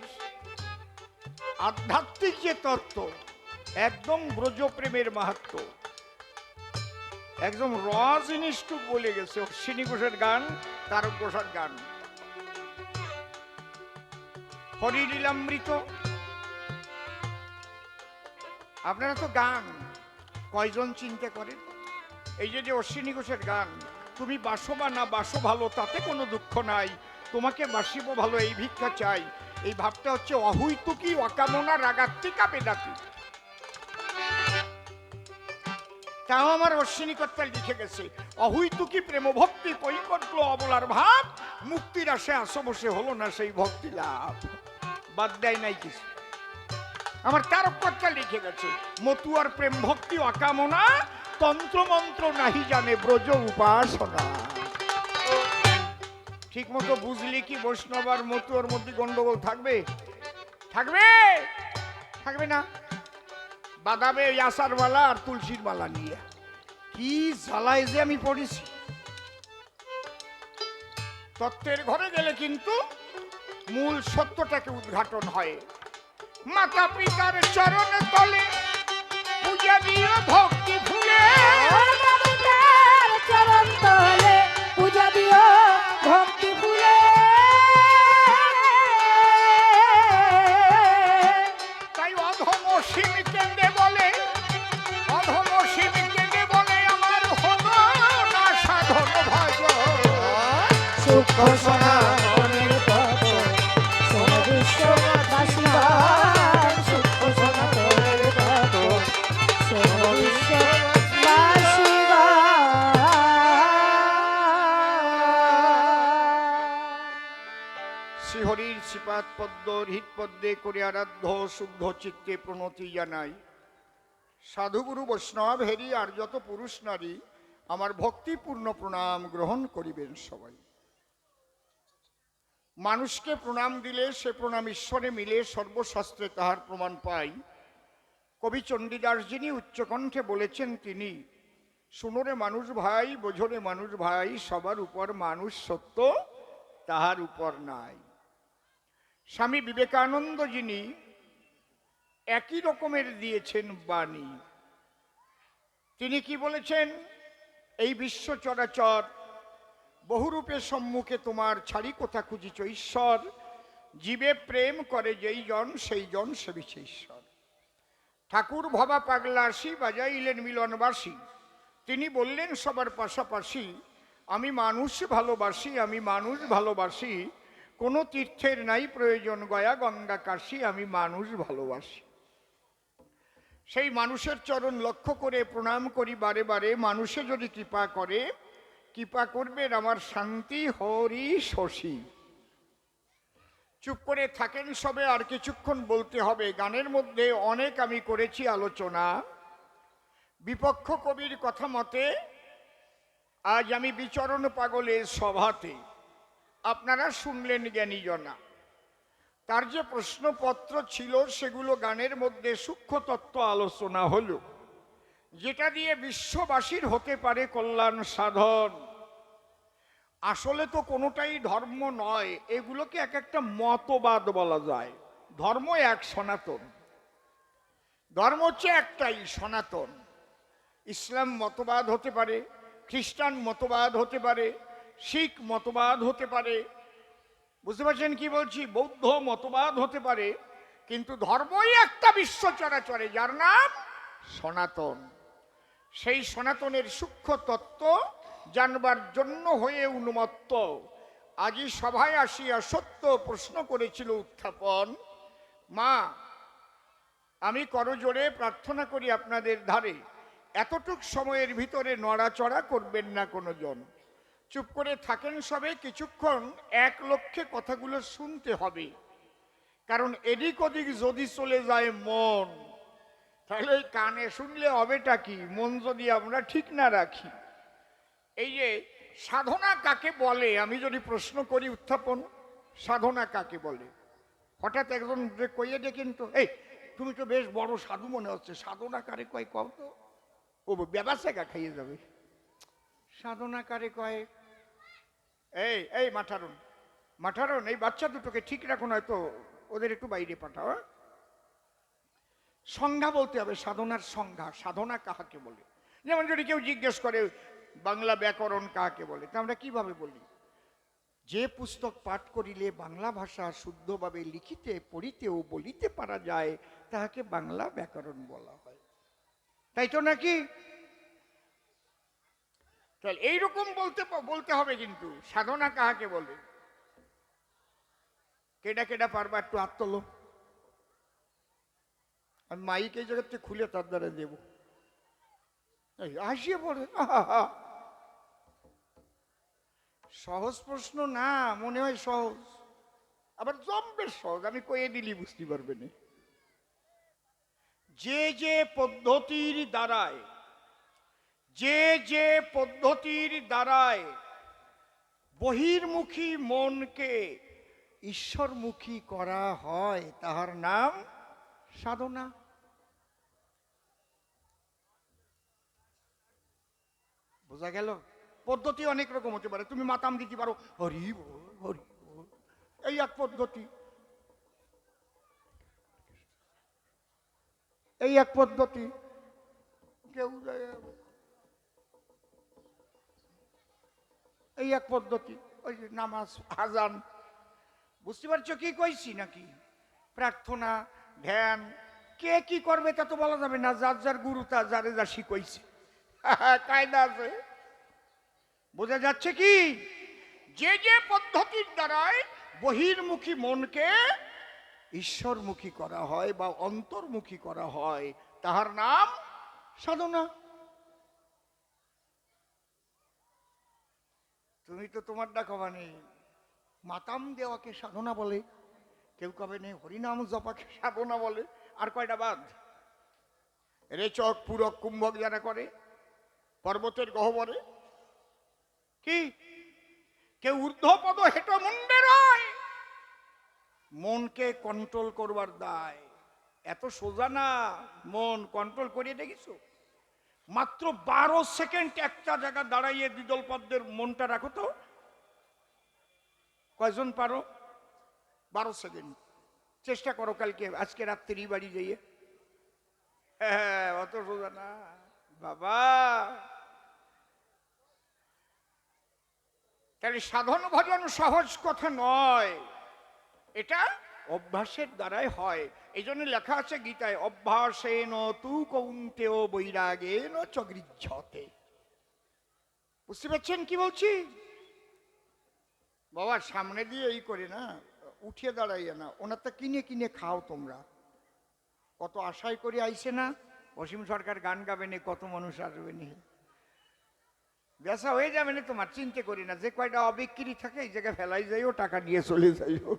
আধ্যাত্মিক যে তত্ত্ব, একদম ব্রজপ্রেমের মাহাত্ম্য, একদম র জিনিসটুক বলে গেছে। অশ্বিনী ঘোষের গান, তারক ঘোষের গান। হরিলীলামৃত। আপনারা তো গান কয়জন চিন্তা করেন? এই যে অশ্বিনী ঘোষের গান, তুমি বাসো বা না বাসো ভালো, তাতে কোনো দুঃখ নাই, তোমাকে বাসিব ভালো এই ভিক্ষা চাই। এই ভাবটা হচ্ছে অহৈতুকী অকামনা রাগাত্মিকা বেদাতি। তাও আমার অশ্বিনী কর্তা লিখে গেছে, অহৈতুকী প্রেম ভক্তি কৈকট্য অবলার ভাব, মুক্তির আসে আসো বসে হলো না সেই ভক্তি লাভ। বাদ দেয় নাই কিছু। আমার তারক কর্তা লিখে গেছে, মতুয়ার প্রেম ভক্তি অকামনা, তন্ত্র মন্ত্র নাহি জানে ব্রজ উপাসনা। ঠিক মতো বুঝলি কি বৈষ্ণব আর মতুয়ার মধ্যে গন্ডগোল থাকবে? থাকবে? থাকবে না। বাদাবে আসার মালা আর তুলসীর মালা নিয়ে কি জ্বালায় যে আমি পড়েছি। তত্ত্বের ঘরে গেলে কিন্তু মূল সত্যটাকে উদ্ঘাটন হয়। মাতা পিতার চরণ তলে পূজা দিও ভক্তি ফুলে। মাতা পিতার চরণ তলে পূজা দিও ভক্তি ফুলে। তাই অধম অসীম কেন্দ্রে বলে, অধম অসীম কেন্দ্রে বলে আমার হলো না সাধন ভজন। সুখ সনাতনের পদ সোম বিশ্ববাসী গান। সুখ সনাতনের পদ সোম বিশ্ববাসী শ্রীহরির শ্রীপাদ পদ্ম হৃদ পদ্মে করে আরাধ্য শুদ্ধ চিত্তে প্রণতি জানাই। সাধুগুরু বৈষ্ণব হেরি আর যত পুরুষ নারী আমার ভক্তিপূর্ণ প্রণাম গ্রহণ করিবেন সবাই। মানুষকে প্রণাম দিলে সে প্রণাম ঈশ্বরে মিলে, সর্বশাস্ত্রে তাহার প্রমাণ পাই। কবি চণ্ডীদাস যিনি উচ্চকণ্ঠে বলেছেন তিনি, শুনোরে মানুষ ভাই, বোঝরে মানুষ ভাই, সবার উপর মানুষ সত্য, তাহার উপর নাই। স্বামী বিবেকানন্দ যিনি একই রকমের দিয়েছেন বাণী। তিনি কি বলেছেন? এই বিশ্ব চরাচর বহুরূপে সম্মুখে তোমার ছাড়ি কোথা খুঁজিছ ঈশ্বর, জীবে প্রেম করে যেই জন সেই জন সেবিছে ঈশ্বর। ঠাকুর ভবা পাগলাসি বাজাইলেন মিলনবাসী, তিনি বললেন সবার পাশাপাশি, আমি মানুষ ভালোবাসি, আমি মানুষ ভালোবাসি, কোনো তীর্থের নাই প্রয়োজন গয়া গঙ্গা কাশী, আমি মানুষ ভালোবাসি। সেই মানুষের চরণ লক্ষ্য করে প্রণাম করি বারে বারে, মানুষে যদি কৃপা করে, কৃপা করবেন আমার শান্তি হরি শশী। চুপ করে থাকেন সবে, আর কিছুক্ষণ বলতে হবে। গানের মধ্যে অনেক আমি করেছি আলোচনা। বিপক্ষ কবির কথা মতে আজ আমি বিচরণ পাগলের সভাতে, আপনারা শুনলেন জ্ঞানীজনা। তার যে প্রশ্নপত্র ছিল সেগুলো গানের মধ্যে সূক্ষ্ম তত্ত্ব আলোচনা হলো, যেটা দিয়ে বিশ্ববাসীর হতে পারে কল্যাণ সাধন। আসলে তো কোনোটাই ধর্ম নয়, এগুলোকে এক একটা মতবাদ বলা যায়। ধর্ম এক, সনাতন। ধর্ম হচ্ছে একটাই, সনাতন। ইসলাম মতবাদ হতে পারে, খ্রিস্টান মতবাদ হতে পারে, শিখ মতবাদ হতে পারে, বুঝতে পারছেন কি বলছি, বৌদ্ধ মতবাদ হতে পারে, কিন্তু ধর্মই একটা বিশ্ব চরাচরে, যার নাম সনাতন। সেই সনাতনের সূক্ষ্ম তত্ত্ব জানবার জন্য হয়ে উন্মত্ত আজি সভায় আসিয়া সত্য প্রশ্ন করেছিল উত্থাপন। মা, আমি করজোড়ে প্রার্থনা করি আপনাদের ধারে, এতটুক সময়ের ভিতরে নড়াচড়া করবেন না কোনো জন। চুপ করে থাকেন সবে কিছুক্ষণ, এক লক্ষ্যে কথাগুলো শুনতে হবে। কারণ এদিক ওদিক যদি চলে যায় মন, তাহলে ওই কানে শুনলে হবেটা কি, মন যদি আমরা ঠিক না রাখি। এই যে সাধনা কাকে বলে, আমি যদি প্রশ্ন করি উত্থাপন, সাধনা কাকে বলে? হঠাৎ একজন কইয়ে দেখেন তো, এই তুমি তো বেশ বড় সাধু মনে হচ্ছে, সাধনা কারে কয় কও তো? ও ব্যবসায়ীকা খাইয়ে যাবে। সাধনা কারে কয়? এই এই মাঠারুন, মাঠারুন, এই বাচ্চা দুটোকে ঠিক রাখো, নয়তো ওদের একটু বাইরে পাঠাও। সংজ্ঞা বলতে হবে, সাধনার সংজ্ঞা। সাধনা কাহাকে বলে? যেমন যদি কেউ জিজ্ঞেস করে বাংলা ব্যাকরণ কাহাকে বলে, তা আমরা কিভাবে বলি? যে পুস্তক পাঠ করিলে বাংলা ভাষা শুদ্ধভাবে লিখিতে পড়িতে ও বলিতে পারা যায়, তাহাকে বাংলা ব্যাকরণ বলা হয়, তাই তো নাকি? তাহলে এইরকম বলতে হবে। কিন্তু সাধনা কাহাকে বলে? কেডা কেডা পারবা একটু হাত তোলো, আমি মাইক এই জায়গাতে খুলে তার দ্বারা দেব। আসিয়ে পড়ে, সহজ প্রশ্ন না, মনে হয় সহজ, আবার জম্বের সহজ। আমি কয়ে দিলি বুঝতে পারবে না। যে যে পদ্ধতির দ্বারায়, যে যে পদ্ধতির দ্বারায় বহির্মুখী মনকে ঈশ্বরমুখী করা হয়, তাহার নাম সাধনা। বোঝা গেল? পদ্ধতি অনেক রকম হতে পারে। তুমি মাতাম দিতে পারো, হরি বল হরি বল, এই এক পদ্ধতি, এই এক পদ্ধতি। কেউ এই এক পদ্ধতি, ওই যে নামাজ আজান। বুঝতে পারছো কি কইছি নাকি? প্রার্থনা, ধ্যান, কে কি করবে তা তো বলা যাবে না, যার যার গুরু তা যারে যা শিখাইছে, কায়দা আছে। বোঝা যাচ্ছে কি? যে যে পদ্ধতির দ্বারায় বহির্মুখী মনকে ঈশ্বরমুখী করা হয় বা অন্তর্মুখী করা হয়, তাহার নাম সাধনা। তুমি তো তোমারটা কবানি, মাতাম দেওয়াকে সাধনা বলে, কেউ কবে নেই হরিনাম জপাকে সাধনা বলে। আর কয়টা বাদ? রেচক পুরক কুম্ভক যারা করে পর্বতের গহ্বরে, কি কেউ ঊর্ধ্বপদ হেঁট মুন্ডে রয়, মনকে কন্ট্রোল করবার দায়। এত সোজা না, মন কন্ট্রোল করিয়ে দেখিছো? মাত্র 12 সেকেন্ড একটা জায়গা দাঁড়াইয়ে দ্বিদল পদ্মের মনটা রাখো তো, কয়জন পারো? 12 সেকেন্ড চেষ্টা করো, কালকে আজকে রাত্রি বাড়ি যাইয়ে। হ্যাঁ, অত সোজা না বাবা। তাহলে সাধন ভজন সহজ কথা নয়, এটা অভ্যাসের দ্বারাই হয়। এই জন্য লেখা আছে গীতায়, অভ্যাসেন তু কৌন্তেয় বৈরাগেন চ গৃহ্যতে। বুঝতে পারছেন কি বলছি? বাবা সামনে দিয়ে এই করে না, উঠিয়ে দাঁড়াইয়া না, ওনারটা কিনে কিনে খাও তোমরা। কত আশাই করে আইছে না, অসীম সরকার গান গাবেনি, কত মানুষ আসবে নি, বেসা হয়ে যাবে না তোমার, চিন্তা করি না। যে কয়টা অবিক্রি থাকে এই জায়গায় ফেলাই যাইও, টাকা নিয়ে চলে যাইও।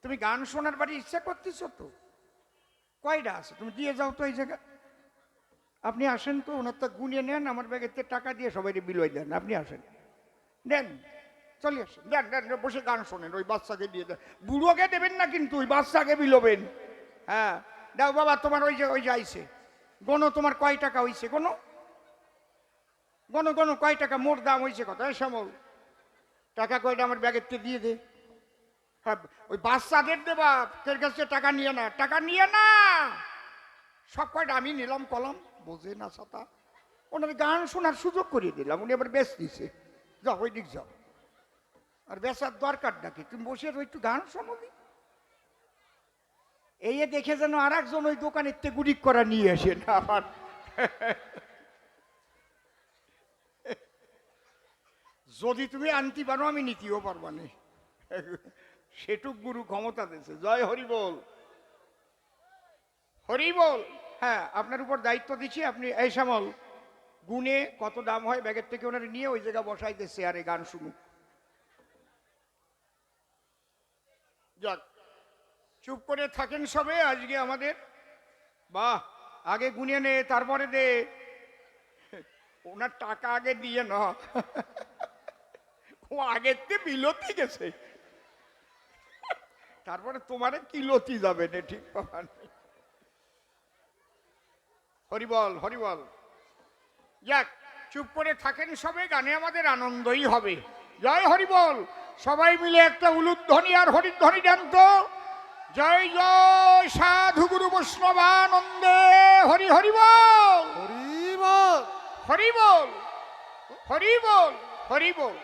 তুমি গান শোনার বাড়ি ইচ্ছা করতেছ তো, কয়টা আছে তুমি দিয়ে যাও তো এই জায়গায়। আপনি আসেন তো, ওনার তো গুনিয়ে নেন, আমার ব্যাগের টাকা দিয়ে সবাই বিলয় দেন। আপনি আসেন, দেন, চলে আসেন, দেন দেন, বসে গান শোনেন। ওই বাচ্চাকে দিয়ে দেন, বুড়োকে দেবেন না কিন্তু, ওই বাচ্চাকে বিলোবেন। হ্যাঁ দাও বাবা, তোমার ওই যে আইছে, গণ তোমার কয় টাকা হইছে, গণ গণ গণ কয় টাকা মোট দাম হয়েছে কত? শ্যামল, টাকা কয়টা আমার ব্যাগের দিয়ে দে। হ্যাঁ ওই বাচ্চাদের দেবা, তোর কাছে টাকা নিয়ে না, টাকা নিয়ে না, সব কয়টা আমি নিলাম কলম, বোঝে না ছাতা। ওনার গান শোনার সুযোগ করিয়ে দিলাম, উনি আবার বেশ দিছে, যাও ওই দিক যাও। আর বেচার দরকার নাকি, তুমি বসে একটু গান শোনো নি। এই দেখে যেন আর একজন ওই দোকানের থেকে গুড়ি করা নিয়ে আসে না আবার। যদি তুমি আনতে পারো আমি নিতেও পারবা না, সেটুক গুরু ক্ষমতা দিয়েছে। জয় হরি বল, হরি বল। হ্যাঁ আপনার উপর দায়িত্ব দিচ্ছি, আপনি এই শ্যামল গুনে কত দাম হয় ব্যাগের থেকে ওনারা নিয়ে ওই জায়গা বসাইতে, চেয়ারে গান শুনুক। যাক, চুপ করে থাকেন সবে আজকে আমাদের। বাহ, আগে গুনিয়ে নে তারপরে দে, ওনার টাকা আগে দিয়ে না, ও আগের থেকে বিলতি গেছে, তারপরে তোমারে কিলতি যাবে না, ঠিক পাবেন। হরিবল হরিবল। যাক, চুপ করে থাকেন সবে, গানে আমাদের আনন্দই হবে। জয় হরিবল। সবাই মিলে একটা উলুধ্বনি আর হরিধ্বনি দেন তো। জয় জয় সাধু গুরু বৈষ্ণবানন্দে হরি হরিবল, হরিবল হরিবল, হরিবল, হরিবল।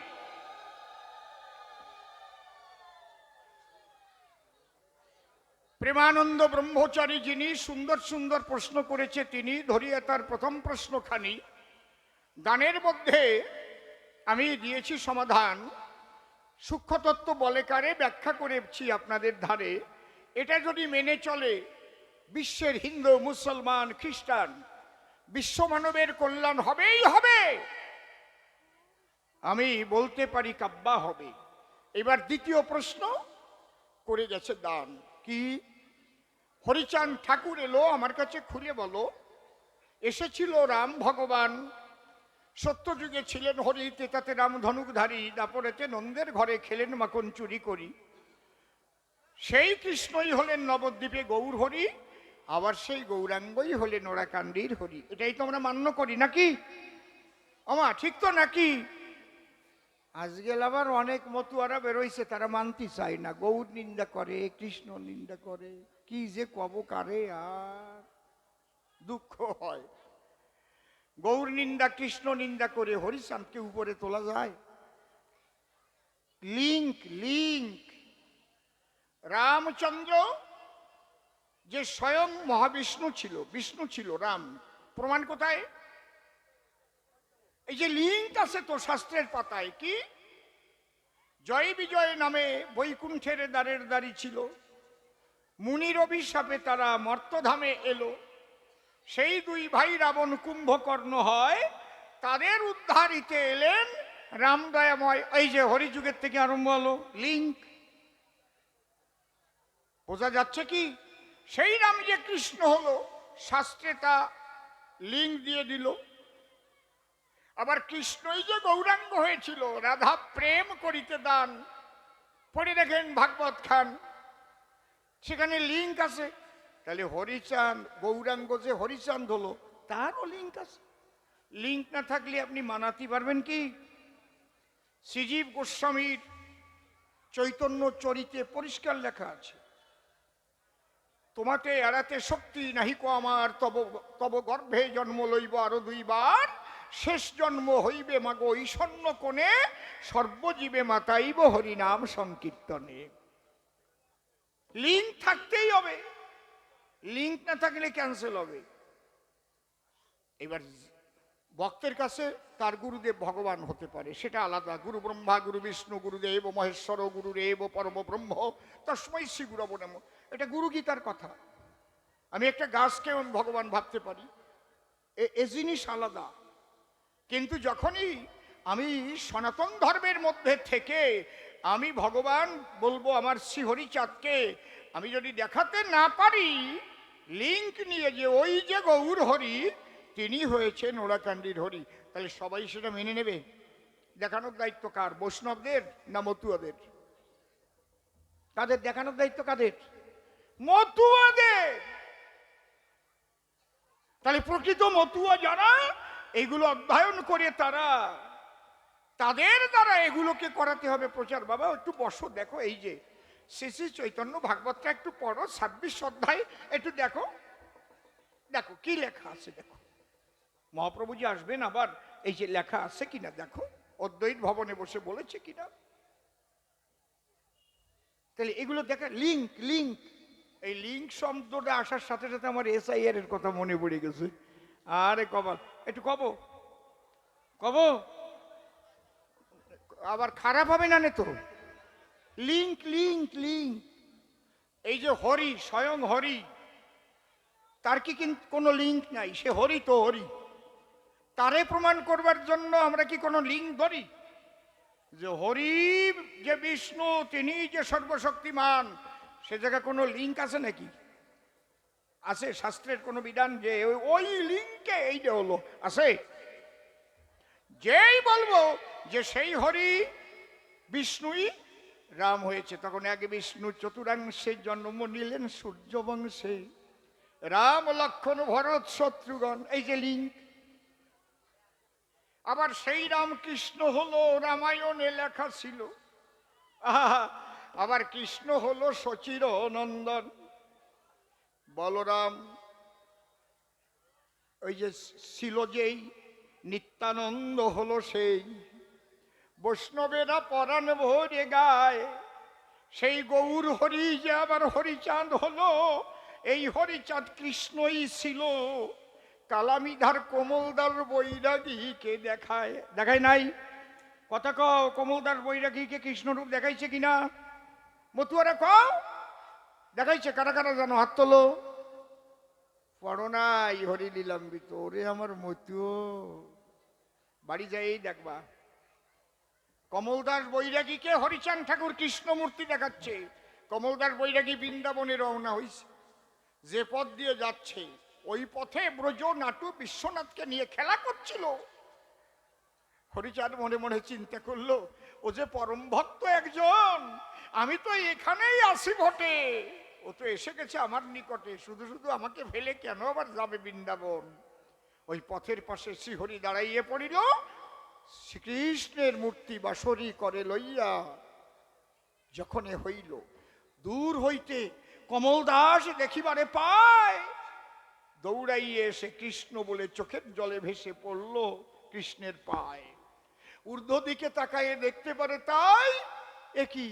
প্রেমানন্দ ব্রহ্মচারী যিনি সুন্দর সুন্দর প্রশ্ন করেছে, তিনি ধরিয়ে তার প্রথম প্রশ্নখানি গানের মধ্যে আমি দিয়েছি সমাধান। সূক্ষ্মতত্ত্ব বলেকারে ব্যাখ্যা করেছি আপনাদের ধারে। এটা যদি মেনে চলে, বিশ্বের হিন্দু মুসলমান খ্রিস্টান বিশ্ব মানবের কল্যাণ হবেই হবে। আমি বলতে পারি কাব্যা হবে। এবার দ্বিতীয় প্রশ্ন করে গেছে দান। কি? হরিচাঁদ ঠাকুর এলো আমার কাছে, খুলে বলো। এসেছিল রাম ভগবান, সত্যযুগে ছিলেন হরি, তেতাতে রাম ধনুকধারী, দাপরেতে নন্দের ঘরে খেলেন মাখন চুরি করি। সেই কৃষ্ণই হলেন নবদ্বীপে গৌর হরি, আবার সেই গৌরাঙ্গই হলেন ওরাকান্দির হরি। এটাই তো আমরা মান্য করি নাকি আমা, ঠিক তো নাকি? আজকাল আবার অনেক মতুয়ারা বেরোইছে, তারা মানতে চায় না, গৌর নিন্দা করে, কৃষ্ণ নিন্দা করে। কি যে কব কারে, আর দুঃখ হয়। গৌর নিন্দা কৃষ্ণ নিন্দা করে হরিচাঁদকে উপরে তোলা যায়? Link link. রামচন্দ্র যে স্বয়ং মহাবিষ্ণু ছিল, বিষ্ণু ছিল রাম, প্রমাণ কোথায়? এই যে লিঙ্ক আছে তো শাস্ত্রের পাতায়। কি? জয় বিজয় নামে বৈকুণ্ঠের দ্বারের দ্বারী ছিল, মুনির অভিশাপে তারা মর্তধামে এলো। সেই দুই ভাই রাবণ কুম্ভকর্ণ হয়, তাদের উদ্ধারিতে এলেন রামদয়াময়। এই যে হরিযুগের থেকে আরম্ভ হলো লিঙ্ক। বোঝা যাচ্ছে কি? সেই রাম যে কৃষ্ণ হলো, শাস্ত্রে তা লিঙ্ক দিয়ে দিল। আবার কৃষ্ণই যে গৌরাঙ্গ হয়েছিল, রাধা প্রেম করিতে দান, পড়ে দেখেন ভাগবত খান, সেখানে লিঙ্ক আছে। তাহলে হরিচাঁদ গৌরাঙ্গ যে হরিচাঁদ হলো, তারও লিঙ্ক আছে। লিঙ্ক না থাকলে আপনি মানাতে পারবেন কি? শ্রীজীব গোস্বামীর চৈতন্য চরিতে পরিষ্কার লেখা আছে, তোমাকে এড়াতে শক্তি নাহিক আমার, তব তব গর্ভে জন্ম লইব আরো দুইবার, শেষ জন্ম হইবে মাগো ঈশন্য কোণে, সর্বজীবে মাতাইব হরিনাম সংকীর্তনে। লিঙ্ক থাকতেই হবে, লিঙ্ক না থাকলে ক্যান্সেল হবে। এবার ভক্তের কাছে তার গুরুদেব ভগবান হতে পারে, সেটা আলাদা। গুরু ব্রহ্মা গুরু বিষ্ণু গুরুদেব মহেশ্বর গুরুরেব পরম ব্রহ্ম তস্मै শ্রী গুরব নমঃ, এটা গুরু গীতার কথা। আমি একটা গাছকে ভগবান ভাবতে পারি, এ জিনিস আলাদা। কিন্তু যখনই আমি সনাতন ধর্মের মধ্যে থেকে আমি ভগবান বলবো আমার শ্রীহরিচাঁদকে, আমি যদি দেখাতে না পারি লিঙ্ক নিয়ে যে ওই যে গৌর হরি তিনি হয়েছেন ওরাকান্ডির হরি, তাহলে সবাই সেটা মেনে নেবে? দেখানোর দায়িত্ব কার? বৈষ্ণবদের না মতুয়াদের? কাদের দেখানোর দায়িত্ব? কাদের? মতুয়াদের। তাহলে প্রকৃত মতুয়া যারা এগুলো অধ্যয়ন করে তারা, তাদের দ্বারা এগুলোকে করাতে হবে প্রচার। বাবা একটু বসো, দেখো এই যে শ্রী শ্রী চৈতন্য ভাগবতটা একটু পড়ো, 26 অধ্যায় একটু দেখো, দেখো কি লেখা আছে দেখো। মহাপ্রভুজি আসবেন আবার, এই যে লেখা আছে কিনা দেখো, অদ্বৈত ভবনে বসে বলেছে কিনা। তাহলে এগুলো দেখা লিঙ্ক, লিঙ্ক। এই লিঙ্ক শব্দটা আসার সাথে সাথে আমার SIR এর কথা মনে পড়ে গেছে। আরে কবাল, একটু কব কব, আবার খারাপ হবে না তো। Link link link. এই যে হরি, স্বয়ং হরি, তার কি কিন্তু কোনো লিঙ্ক নাই? সে হরি তো হরি, তারে প্রমাণ করবার জন্য আমরা কি কোনো লিঙ্ক ধরি? যে হরি যে বিষ্ণু, তিনি যে সর্বশক্তিমান, সে জায়গায় কোনো লিঙ্ক আছে নাকি? আছে শাস্ত্রের কোনো বিধান যে ওই লিঙ্কে এইটা হলো? আছে? যেই বলবো যে সেই হরি বিষ্ণুই রাম হয়েছে, তখন আগে বিষ্ণু চতুরাংশে জন্ম নিলেন সূর্যবংশে, রাম লক্ষ্মণ ভরত শত্রুঘ্ন, এই যে লিঙ্ক। আবার সেই রামকৃষ্ণ হলো রামায়ণে লেখা ছিল। আবার কৃষ্ণ হলো সচির নন্দন, বলরাম ওই যে ছিল যেই নিত্যানন্দ হলো সেই, বৈষ্ণবেরা পরাণ ভরে গায় সেই গৌর হরি যে আবার হরিচাঁদ হলো। এই হরিচাঁদ কৃষ্ণই ছিল, কালামিধার কোমলদার বৈরাগীকে দেখায়, দেখায় নাই? কথা কও, কোমলদার বৈরাগীকে কৃষ্ণরূপ দেখাইছে কিনা? মতুয়ারা কও দেখাইছে? কারা কারা জানো? হাত তোলো। পড়ো নাই হরি লীলামৃত? ওরে আমার মতুয়, বাড়ি যাই দেখবা। কমলদাস বৈরাগীকে হরিচাঁদ ঠাকুর কৃষ্ণমূর্তি দেখাচ্ছে। কমলদাস বৈরাগী বৃন্দাবনে রওনা হয়েছে, যে পথ দিয়ে যাচ্ছে ওই পথে ব্রজ নাটু বিশ্বনাথকে নিয়ে খেলা করছিল। হরিচাঁদ মনে মনে চিন্তা করলো, ও যে পরম ভক্ত একজন, আমি তো এখানেই আসি বটে, ও তো এসে গেছে আমার নিকটে, শুধু শুধু আমাকে ফেলে কেন আবার যাবে বৃন্দাবন? ওই পথের পাশে শ্রীহরি দাঁড়াইয়ে পড়িল, শ্রীকৃষ্ণের মূর্তি বাসরি করে লইয়া। যখন এ হইল, দূর হইতে কমল দাস দেখিবারে পায়, দৌড়াইয়ে এসে কৃষ্ণ বলে চোখের জলে ভেসে পড়ল কৃষ্ণের পায়। ঊর্ধ্ব দিকে তাকাইয়ে দেখতে পারে, তাই একই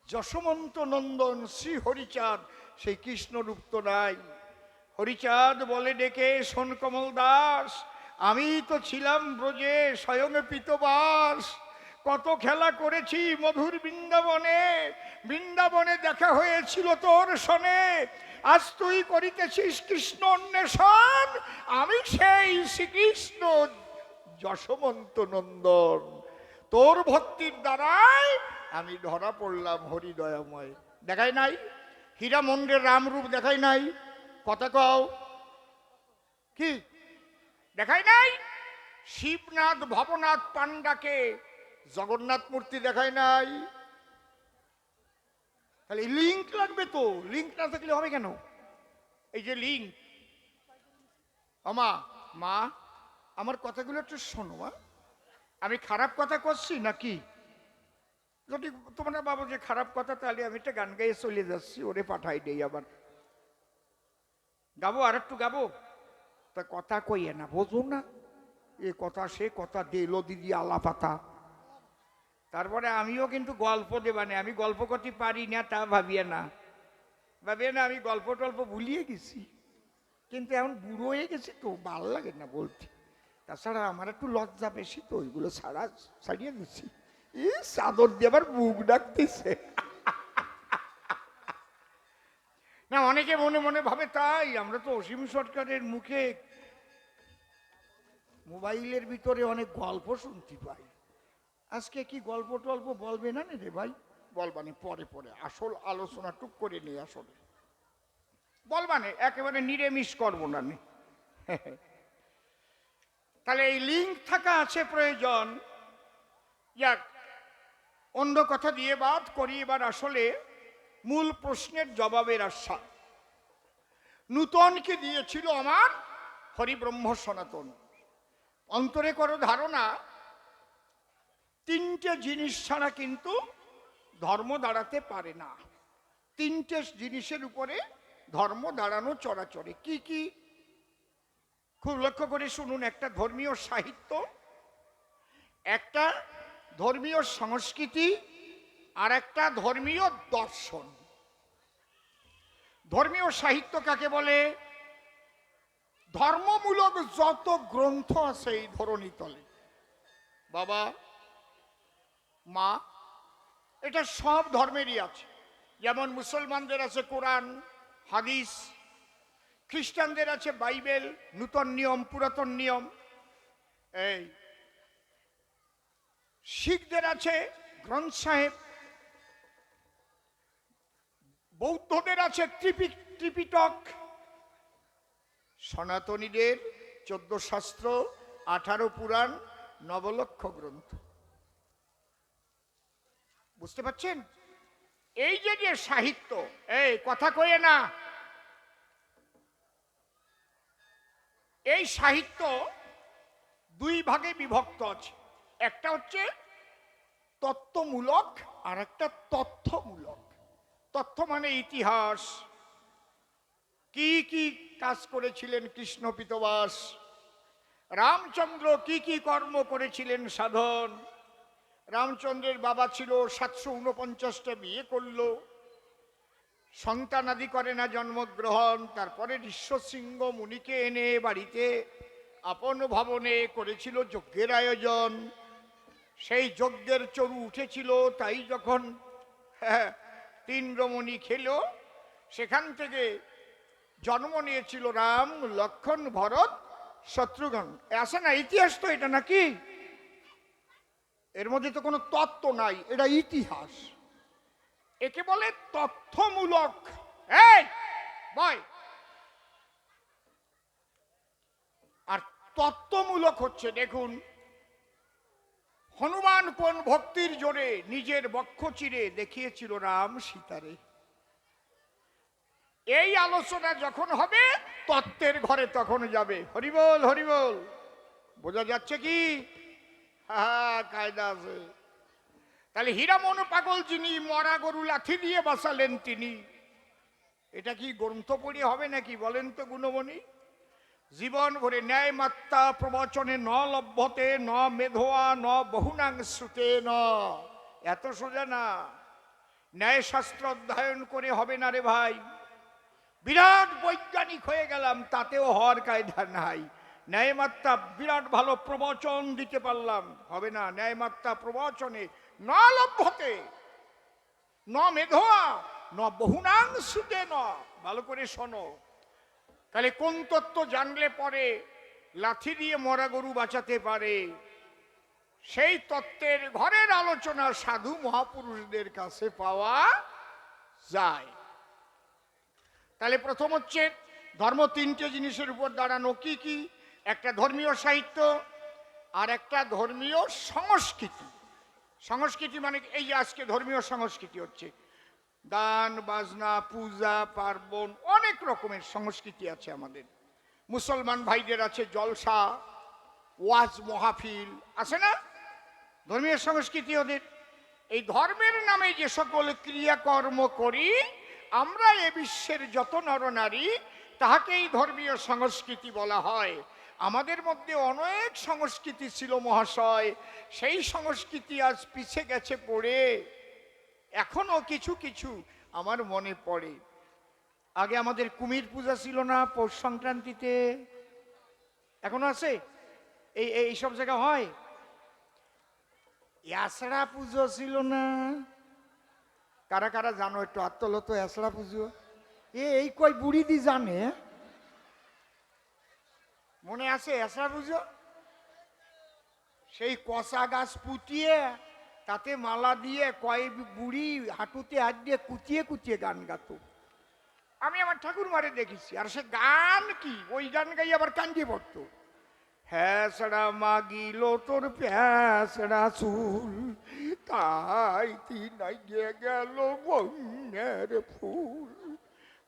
যশোমন্ত নন্দন শ্রী হরিচাঁদ, সেই কৃষ্ণরূপ তো নাই। হরিচাঁদ বলে ডেকে, শোন কমল দাস, আমি তো ছিলাম ব্রজে স্বয়ং পিতবাস, কত খেলা করেছি মধুর বৃন্দাবনে, বৃন্দাবনে দেখা হয়েছিল তোর সনে, আজ তুই করিতেছিস কৃষ্ণ অন্বেষণ, আমি সেই শ্রীকৃষ্ণ যশোমন্ত নন্দন, তোর ভক্তির দ্বারাই আমি ধরা পড়লাম হরিদয়াময়। দেখাই নাই? হীরামন্ডের রামরূপ দেখাই নাই? কথা কও কি দেখাই নাই? শিবনাথ ভবনাথ পান্ডাকে জগন্নাথ মূর্তি দেখায় নাই? তাহলে লিঙ্ক লাগবে তো, লিঙ্ক না থাকলে হবে কেন? এই যে লিঙ্ক। আমা মা, আমার কথাগুলো একটু শোনো। আমি খারাপ কথা করছি নাকি? যদি তোমরা ভাবো যে খারাপ কথা, তাহলে আমি একটা গান গাইয়ে চলে যাচ্ছি, ওরে পাঠাই দেই। আবার গাবো, আর একটু গাবো, তা কথা কইয়ে না, বোঝো না? এ কথা সে কথা দিল দিদি আলাপাতা। তারপরে আমিও কিন্তু গল্প দেবানে, আমি গল্প করতে পারি না তা ভাবিয়ে না, আমি গল্প টল্প ভুলিয়ে গেছি, কিন্তু এখন বুড়ো হয়ে গেছি তো ভালো লাগে না বলতে। তাছাড়া আমার একটু লজ্জা বেশি তো, ওইগুলো ছাড়িয়ে দিচ্ছি। চাদর দিয়ে আবার বুক ডাকতেছে। না, অনেকে মনে মনে ভাবে তাই। আমরা তো অসীম সরকারের মুখে মোবাইলের ভিতরে অনেক গল্প শুনতে পাই। আজকে কি গল্প টল্প বলবে না রে ভাই? বলবানে পরে পরে, আসল আলোচনা টুক করে নিয়ে আসলে বলবানে, একেবারে নিরামিষ করবো না। তাহলে এই লিঙ্ক থাকা আছে প্রয়োজন। যাক, অন্য কথা দিয়ে বাদ করি, এবার আসলে মূল প্রশ্নের জবাবের আশা। নূতনকে দিয়েছিল আমার হরিব্রহ্ম সনাতন। অন্তরে করো ধারণা, তিনটে জিনিস ছাড়া কিন্তু ধর্ম দাঁড়াতে পারে না। তিনটে জিনিসের উপরে ধর্ম দাঁড়ানো চরাচরে। কি কি? খুব লক্ষ্য করে শুনুন। একটা ধর্মীয় সাহিত্য, একটা ধর্মীয় সংস্কৃতি, আর একটা ধর্মীয় দর্শন। ধর্মীয় সাহিত্য কাকে বলে? ধর্মমূলক যত গ্রন্থ আছে এই ধরণীতলে, বাবা মা, এটা সব ধর্মেরই আছে। যেমন মুসলমানদের আছে কোরআন হাদিস, খ্রিস্টানদের আছে বাইবেল, নূতন নিয়ম পুরাতন নিয়ম, এই শিখদের আছে গ্রন্থ সাহেব, বৌদ্ধদের আছে ত্রিপিটক, সনাতনীদের 14 শাস্ত্র, 18 পুরাণ, নবলক্ষ গ্রন্থ। বুঝতে পারছেন? এই যে সাহিত্য, এই কথা কয়ে না, এই সাহিত্য দুই ভাগে বিভক্ত আছে। একটা হচ্ছে তত্ত্বমূলক আর একটা তথ্যমূলক। তথ্য মানে ইতিহাস, কি কি কাজ করেছিলেন কৃষ্ণ পিতবাস, রামচন্দ্র কি কি কর্ম করেছিলেন সাধন, রামচন্দ্রের বাবা ছিল 749টা বিয়ে করলো, সন্তানাদি করে না জন্মগ্রহণ, তারপরে ঋষ্যশৃঙ্গ মুনিকে এনে বাড়িতে আপন ভবনে করেছিল যজ্ঞের আয়োজন। সেই যজ্ঞের চরু উঠেছিল, তাই যখন 3 রমণী খেলো, সেখান থেকে জন্ম নিয়েছিল রাম, লক্ষ্মণ, ভরত, শত্রুঘ্ন। আসে না ইতিহাস তো এটা, নাকি? এর মধ্যে তো কোনো তত্ত্ব নাই, এটা ইতিহাস। একে বলে তথ্যমূলক। এই বয়, আর তত্ত্বমূলক হচ্ছে, দেখুন, হনুমান কোন ভক্তির জোরে নিজের বক্ষ চিরে দেখিয়েছিল রাম সীতারে। এই আলোচনা যখন হবে তত্ত্বের ঘরে, তখন যাবে। হরিবল হরিবল। বোঝা যাচ্ছে কি? কায়দা আছে। তাহলে হীরামন পাগল যিনি, মরা গরু লাথি দিয়ে বাঁচালেন তিনি, এটা কি গ্রন্থ পড়ে হবে নাকি বলেন তো গুণমণি? জীবন ভরে ন্যায় মাত্রা প্রবচনে ন লভ্যতে ন মেধোয়া ন বহুনাংশ্রুতে ন। এত সোজা না, ন্যায় শাস্ত্র অধ্যয়ন করে হবে না রে ভাই। বিরাট বৈজ্ঞানিক হয়ে গেলাম, তাতেও হওয়ার কায়দা নাই। ন্যায়মাত্রা বিরাট ভালো প্রবচন দিতে পারলাম, হবে না। ন্যায়মাত্রা প্রবচনে ন লভ্যতে ন মেধোয়া ন বহুনাংশ্রুতে ন। ভালো করে শোনো। তাহলে কোন তত্ত্ব জানলে পরে লাঠি দিয়ে মরা গরু বাঁচাতে পারে, সেই তত্ত্বের ঘরের আলোচনা সাধু মহাপুরুষদের কাছে পাওয়া যায়। তাহলে প্রথম হচ্ছে ধর্ম 3টে জিনিসের উপর দাঁড়ানো। কি কি? একটা ধর্মীয় সাহিত্য, আর একটা ধর্মীয় সংস্কৃতি। সংস্কৃতি মানে এই যে আজকে ধর্মীয় সংস্কৃতি হচ্ছে গান বাজনা, পূজা পার্বণ, অনেক রকমের সংস্কৃতি আছে আমাদের। মুসলমান ভাইদের আছে জলসা, ওয়াজ মহাফিল, আছে না? ধর্মীয় সংস্কৃতি ওদের। এই ধর্মের নামে যে সকল ক্রিয়াকর্ম করি আমরা এ বিশ্বের যত নরনারী, তাহাকেই ধর্মীয় সংস্কৃতি বলা হয়। আমাদের মধ্যে অনেক সংস্কৃতি ছিল মহাশয়, সেই সংস্কৃতি আজ পিছে গেছে পড়ে। এখনো কিছু কিছু আমার মনে পড়ে। আগে আমাদের কুমির পূজা ছিল না পৌষ সংক্রান্তিতে? এখনো আছে? এই সব জায়গা হয়। এসড়া পুজো ছিল না? কারা কারা জানো একটু আত্মলো তো। এসড়া পুজো এই কই বুড়ি দি জানে? মনে আছে এসড়া পুজো? সেই কষা গাছ পুঁতিয়ে তাতে মালা দিয়ে কয় বুড়ি হাঁটুতে হাত দিয়ে কুচিয়ে কুচিয়ে গান গাতো। আমি আমার ঠাকুর মারে দেখেছি। আর সে গান কি, ওই গান গাই আবার কান্দি পড়তো। হ্যাঁসড়া মাগিল তোর প্যাঁসড়া চুল, তাই তিনাইয়ে গেল বন্যার ফুল।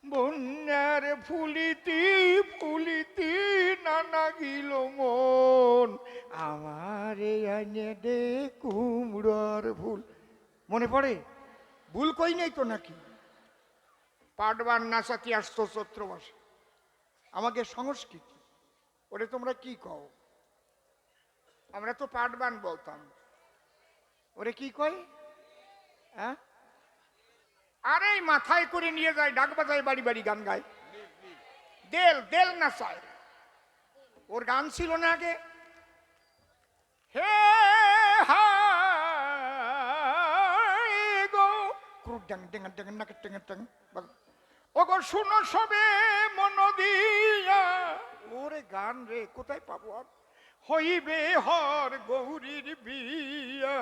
বন্যার ফুলিতি ফুলিতি নানা গিল মন, আমারে আনে দে কুমড়োর ফুল। মনে পড়ে? ভুল কই নেই তো নাকি? পাটবান নাচাতি আসতো চৈত্র মাসে। আমাকে সংস্কৃতি ওরে তোমরা কি কও? আমরা তো পাটবান বলতাম। ওরে কি কয়? হ্যাঁ, আরে মাথায় করে নিয়ে যায়, ডাক বাজায়, বাড়ি বাড়ি গান গায়, দেল দেল নাচায়। ওর গান ছিল না আগে? হে হায় গো ক্রুডাং ডেঙ্গা ডেঙ্গা নাকে টেঙ্গা টেং। ও গো শুনো সবে মন দিয়া। ওরে গান রে, কোথায় পাবো আর? হইবে হর গৌরীর বিয়া,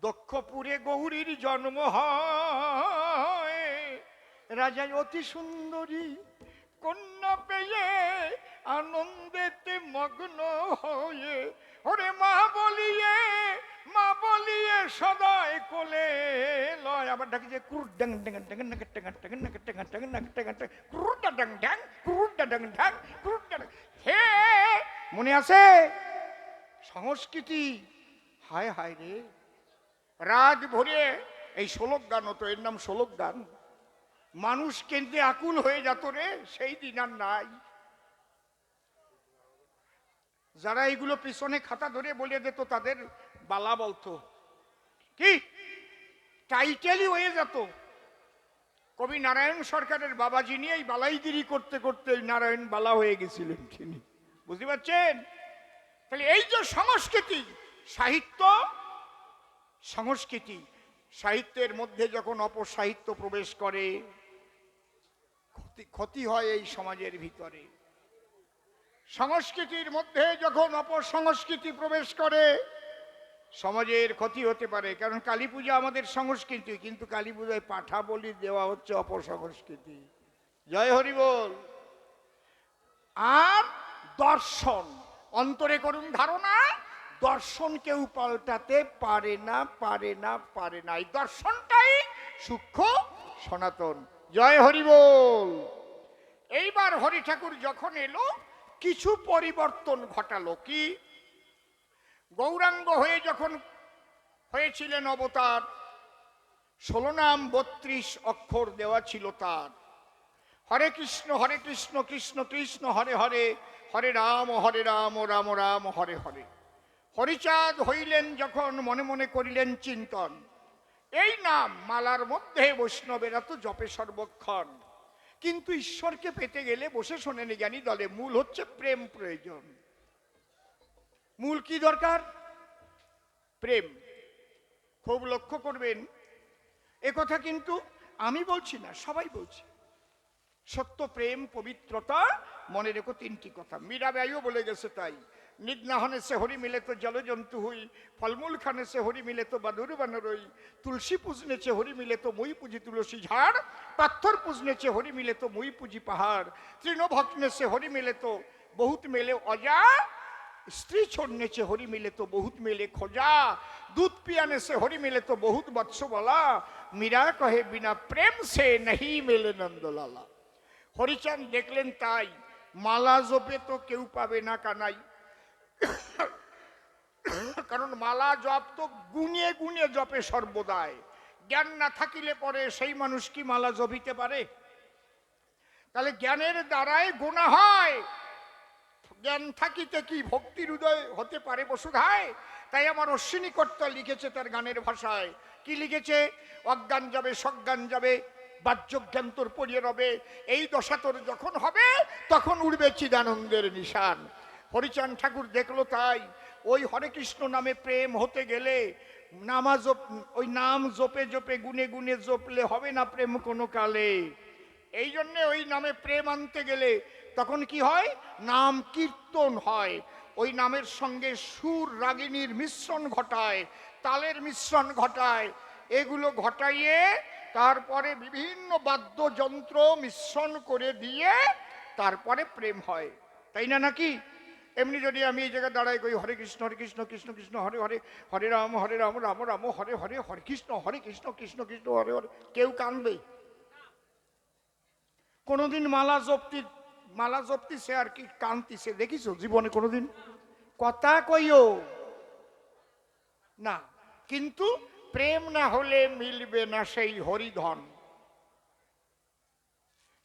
দক্ষপুরে গৌরীর জন্ম হয়। রাজায় অতি সুন্দরী কন্যা পেয়ে আনন্দেতে মগ্ন হয়ে, ওরে মা বলিয়ে সদাই কোলে লয়। আবার ডাকি যে ক্রুড ডাং ডাং ডাং নাকে টেঙ্গা টেঙ্গা নাকে টেঙ্গা টেঙ্গা নাকে টেঙ্গা টেঙ্গা ক্রুড ডাং ডাং ক্রুড ডাং ডাং ক্রুড ডাং। হে, মনে আছে সংস্কৃতি? হায় হায় রে, রাত ভরে এই শোলক গান হতো। এর নাম শোলক গান। মানুষ কেন্দ্রে আকুল হয়ে যেত রে, সেই দিন আর নাই। যারা এইগুলো পিছনে খাতা ধরে বলে দিত তাদের বালা বলতো কি, টাইটেলই হয়ে যেত। কবি নারায়ণ সরকারের বাবাজি নিয়ে এই বালাইগিরি করতে করতে নারায়ণ বালা হয়ে গেছিলেন তিনি। বুঝতে পারছেন? তাহলে এই যে সংস্কৃতি, সাহিত্য, সংস্কৃতি, সাহিত্যের মধ্যে যখন অপসাহিত্য প্রবেশ করে ক্ষতি হয় এই সমাজের ভিতরে। সংস্কৃতির মধ্যে যখন অপসংস্কৃতি প্রবেশ করে সমাজের ক্ষতি হতে পারে। কারণ কালী পূজা আমাদের সংস্কৃতি, কিন্তু কালী পূজায় পাঠা বলি দেওয়া হচ্ছে অপসংস্কৃতি। জয় হরি বল। আর দর্শন, অন্তরে করুন ধারণা, দর্শন কেউ পাল্টাতে পারে না, পারে না, পারে না। এই দর্শনটাই সূক্ষ্ম সনাতন। জয় হরি বল। এইবার হরি ঠাকুর যখন এলো কিছু পরিবর্তন ঘটালো। কি? গৌরাঙ্গ হয়ে যখন হয়েছিলেন অবতার, 16 নাম 32 অক্ষর দেওয়া ছিল তার। হরে কৃষ্ণ কৃষ্ণ কৃষ্ণ হরে হরে, হরে রাম রাম রাম হরে হরে। হরিচাঁদ হইলেন যখন মনে মনে করিলেন চিন্তন। এই নাম মালার মধ্যে বৈষ্ণবেরা তো জপে সর্বক্ষণ, কিন্তু ঈশ্বরকে পেতে গেলে বসে শোনেনি জ্ঞানী দলে মূল হচ্ছে প্রেম প্রয়োজন। মূল কি দরকার? প্রেম। খুব লক্ষ্য করবেন, একথা কিন্তু আমি বলছি না, সবাই বলছে। সত্য, প্রেম, পবিত্রতা। মনে রেখো 3টি কথা। মীরাবাইও বলে গেছে তাই। নিদ নাহনে সে হরি মিলে তো জলজন্তু হুই, ফলমূল খানে সে হরি মিলে তো বাদুর বানরই, তুলসী पूजने से हरि मिले तो मुई पूजी तुलसी झाड़, पत्थर पूजने से हरि मिले तो मुई पूजी पहाड़, तृण भक्षने से हरि मिले तो बहुत मिले अजा, स्त्री छोड़ने से हरि मिले तो बहुत मिले खोजा, दूध पियाने से हरि मिले तो बहुत बत्सो बोला, मीरा कहे बिना प्रेम से नहीं मिले नंदलाला। हरिचांद देखलेन ताई माला जपे तो केउ पाबे ना कानाई, কারণ মালা জপ তো গুনে গুনে জপে সর্বদাই। জ্ঞান না থাকিলে পরে সেই মানুষ কি মালা জপিতে পারে? তাহলে জ্ঞানের দ্বারাই গুনাহ হয়। জ্ঞান থাকিতে কি ভক্তির উদয় হতে পারে বসুধায়? তাই আমার অশ্বিনী কর্তা লিখেছে তার গানের ভাষায়, কি লিখেছে? অজ্ঞান যাবে সজ্ঞান যাবে, বাহ্যজ্ঞান তোর পড়িয়ে রবে, এই দশা তোর যখন হবে তখন উড়বে চিদানন্দের নিশান। হরিচাঁদ ঠাকুর দেখলো তাই, ওই হরে কৃষ্ণ নামে প্রেম হতে গেলে ওই নাম জপে জপে গুনে গুনে জপলে হবে না প্রেম কোনো কালে। এই জন্য ওই নামে প্রেম আনতে গেলে তখন কি হয়? নাম কীর্তন হয়। ওই নামের সঙ্গে সুর রাগিনীর মিশ্রণ ঘটায়, তালের মিশ্রণ ঘটায়, এগুলো ঘটাইয়ে তারপরে বিভিন্ন বাদ্যযন্ত্র মিশ্রণ করে দিয়ে তারপরে প্রেম হয়, তাই না নাকি? এমনি যদি আমি এই জায়গায় দাঁড়াই কই হরে কৃষ্ণ কৃষ্ণ কৃষ্ণ হরে হরে, হরে রাম রাম রাম হরে হরে, হরে কৃষ্ণ কৃষ্ণ কৃষ্ণ হরে হরে, কেউ কাঁদবে? কোনোদিন মালা জপতিছে আর কি কান্তিছে দেখিছো জীবনে কোনোদিন? কথা কইও না। কিন্তু প্রেম না হলে মিলবে না সেই হরিধন।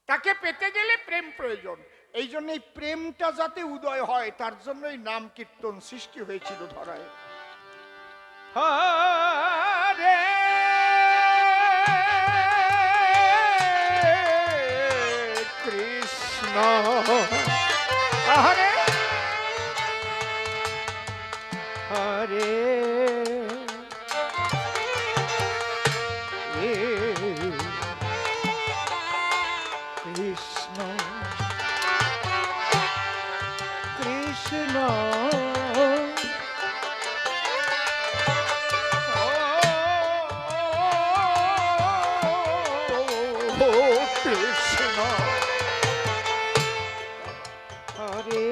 তাকে পেতে গেলে প্রেম প্রয়োজন। এই জন্য এই প্রেমটা যাতে উদয় হয় তার জন্যই নাম কীর্তন সৃষ্টি হয়েছিল ধরায়। হরে কৃষ্ণ হরে হরে কৃষ্ণ কৃষ্ণ কৃষ্ণ হরে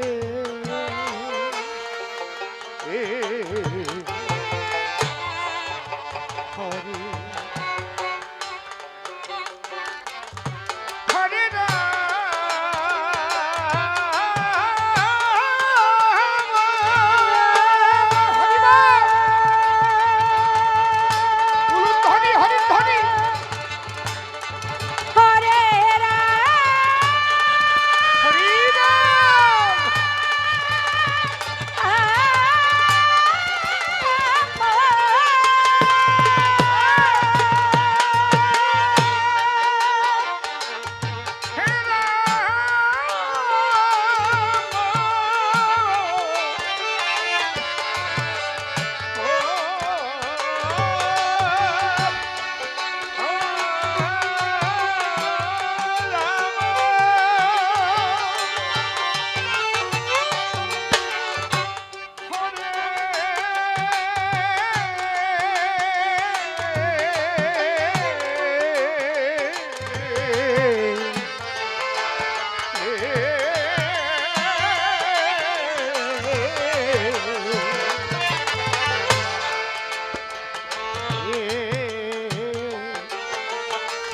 হরে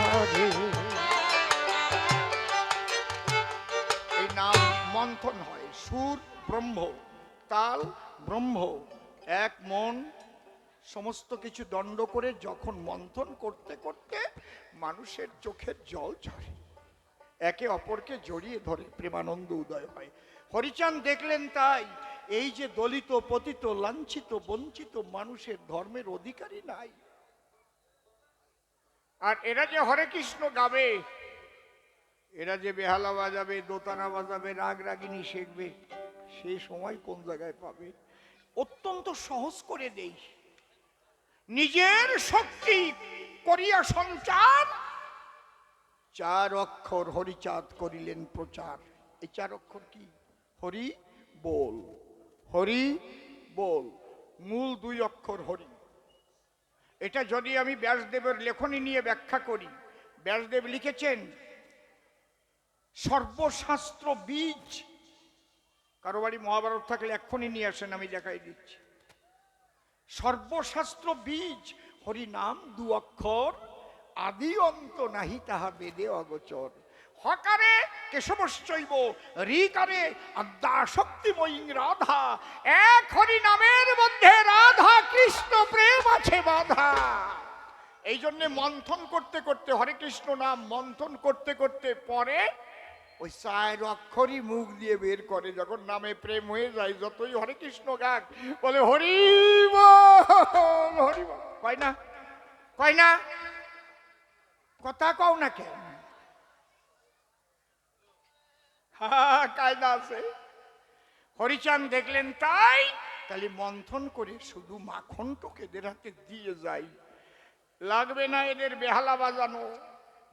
হরে মন্থন হয়। সুর ব্রহ্ম, তাল ব্রহ্ম, এক মন সমস্ত কিছু দণ্ড করে যখন মন্থন করতে করতে মানুষের চোখের জল ঝরে, একে অপরকে জড়িয়ে ধরে প্রেমানন্দ উদয় হয়। হরিচাঁদ দেখলেন তাই, এই যে দলিত পতিত লাঞ্ছিত বঞ্চিত মানুষের ধর্মের অধিকারী নাই, আর এরা যে হরে কৃষ্ণ গাবে, এরা যে বেহালা বাজাবে, দোতানা বাজাবে, রাগ রাগিনী শিখবে, সেই সময় কোন জায়গায় পাবে? অত্যন্ত সহজ করে দেই, নিজের শক্তি করিয়া সঞ্চার, 4 অক্ষর হরিচাঁদ করিলেন প্রচার। এই 4 অক্ষর কি? হরি বল, হরি বল, মূল 2 অক্ষর হরি। এটা যদি আমি ব্যাসদেবের লেখনী নিয়ে ব্যাখ্যা করি, ব্যাসদেব লিখেছেন সর্বশাস্ত্র বীজ। কারো বাড়ি মহাভারত থাকলে এক্ষুনি নিয়ে আসেন, আমি দেখাই দিচ্ছি। সর্বশাস্ত্র বীজ হরি নাম 2 অক্ষর, আদি অন্ত নাহি তাহা বেদে অগোচর। হকারে কেশবশ্চৈব, ঋকারে আদ্যা শক্তিময়ী রাধা, এক হরি নামের মধ্যে রাধা কৃষ্ণ প্রেম আছে বাধা। এই জন্য মন্থন করতে করতে, হরে কৃষ্ণ নাম মন্থন করতে করতে পরে ওই 4 অক্ষরই মুখ দিয়ে বের করে, যখন নামে প্রেম হয়ে যায় যতই হরে কৃষ্ণ গাক বলে হরি বল হরি বল, কয় না কয় না, কথা কও না কেন? কায়দা আছে। হরিচাঁদ দেখলেন তাই, তাহলে মন্থন করে শুধু মাখনটুক এদের হাতে দিয়ে যাই, লাগবে না এদের বেহালা বাজানো,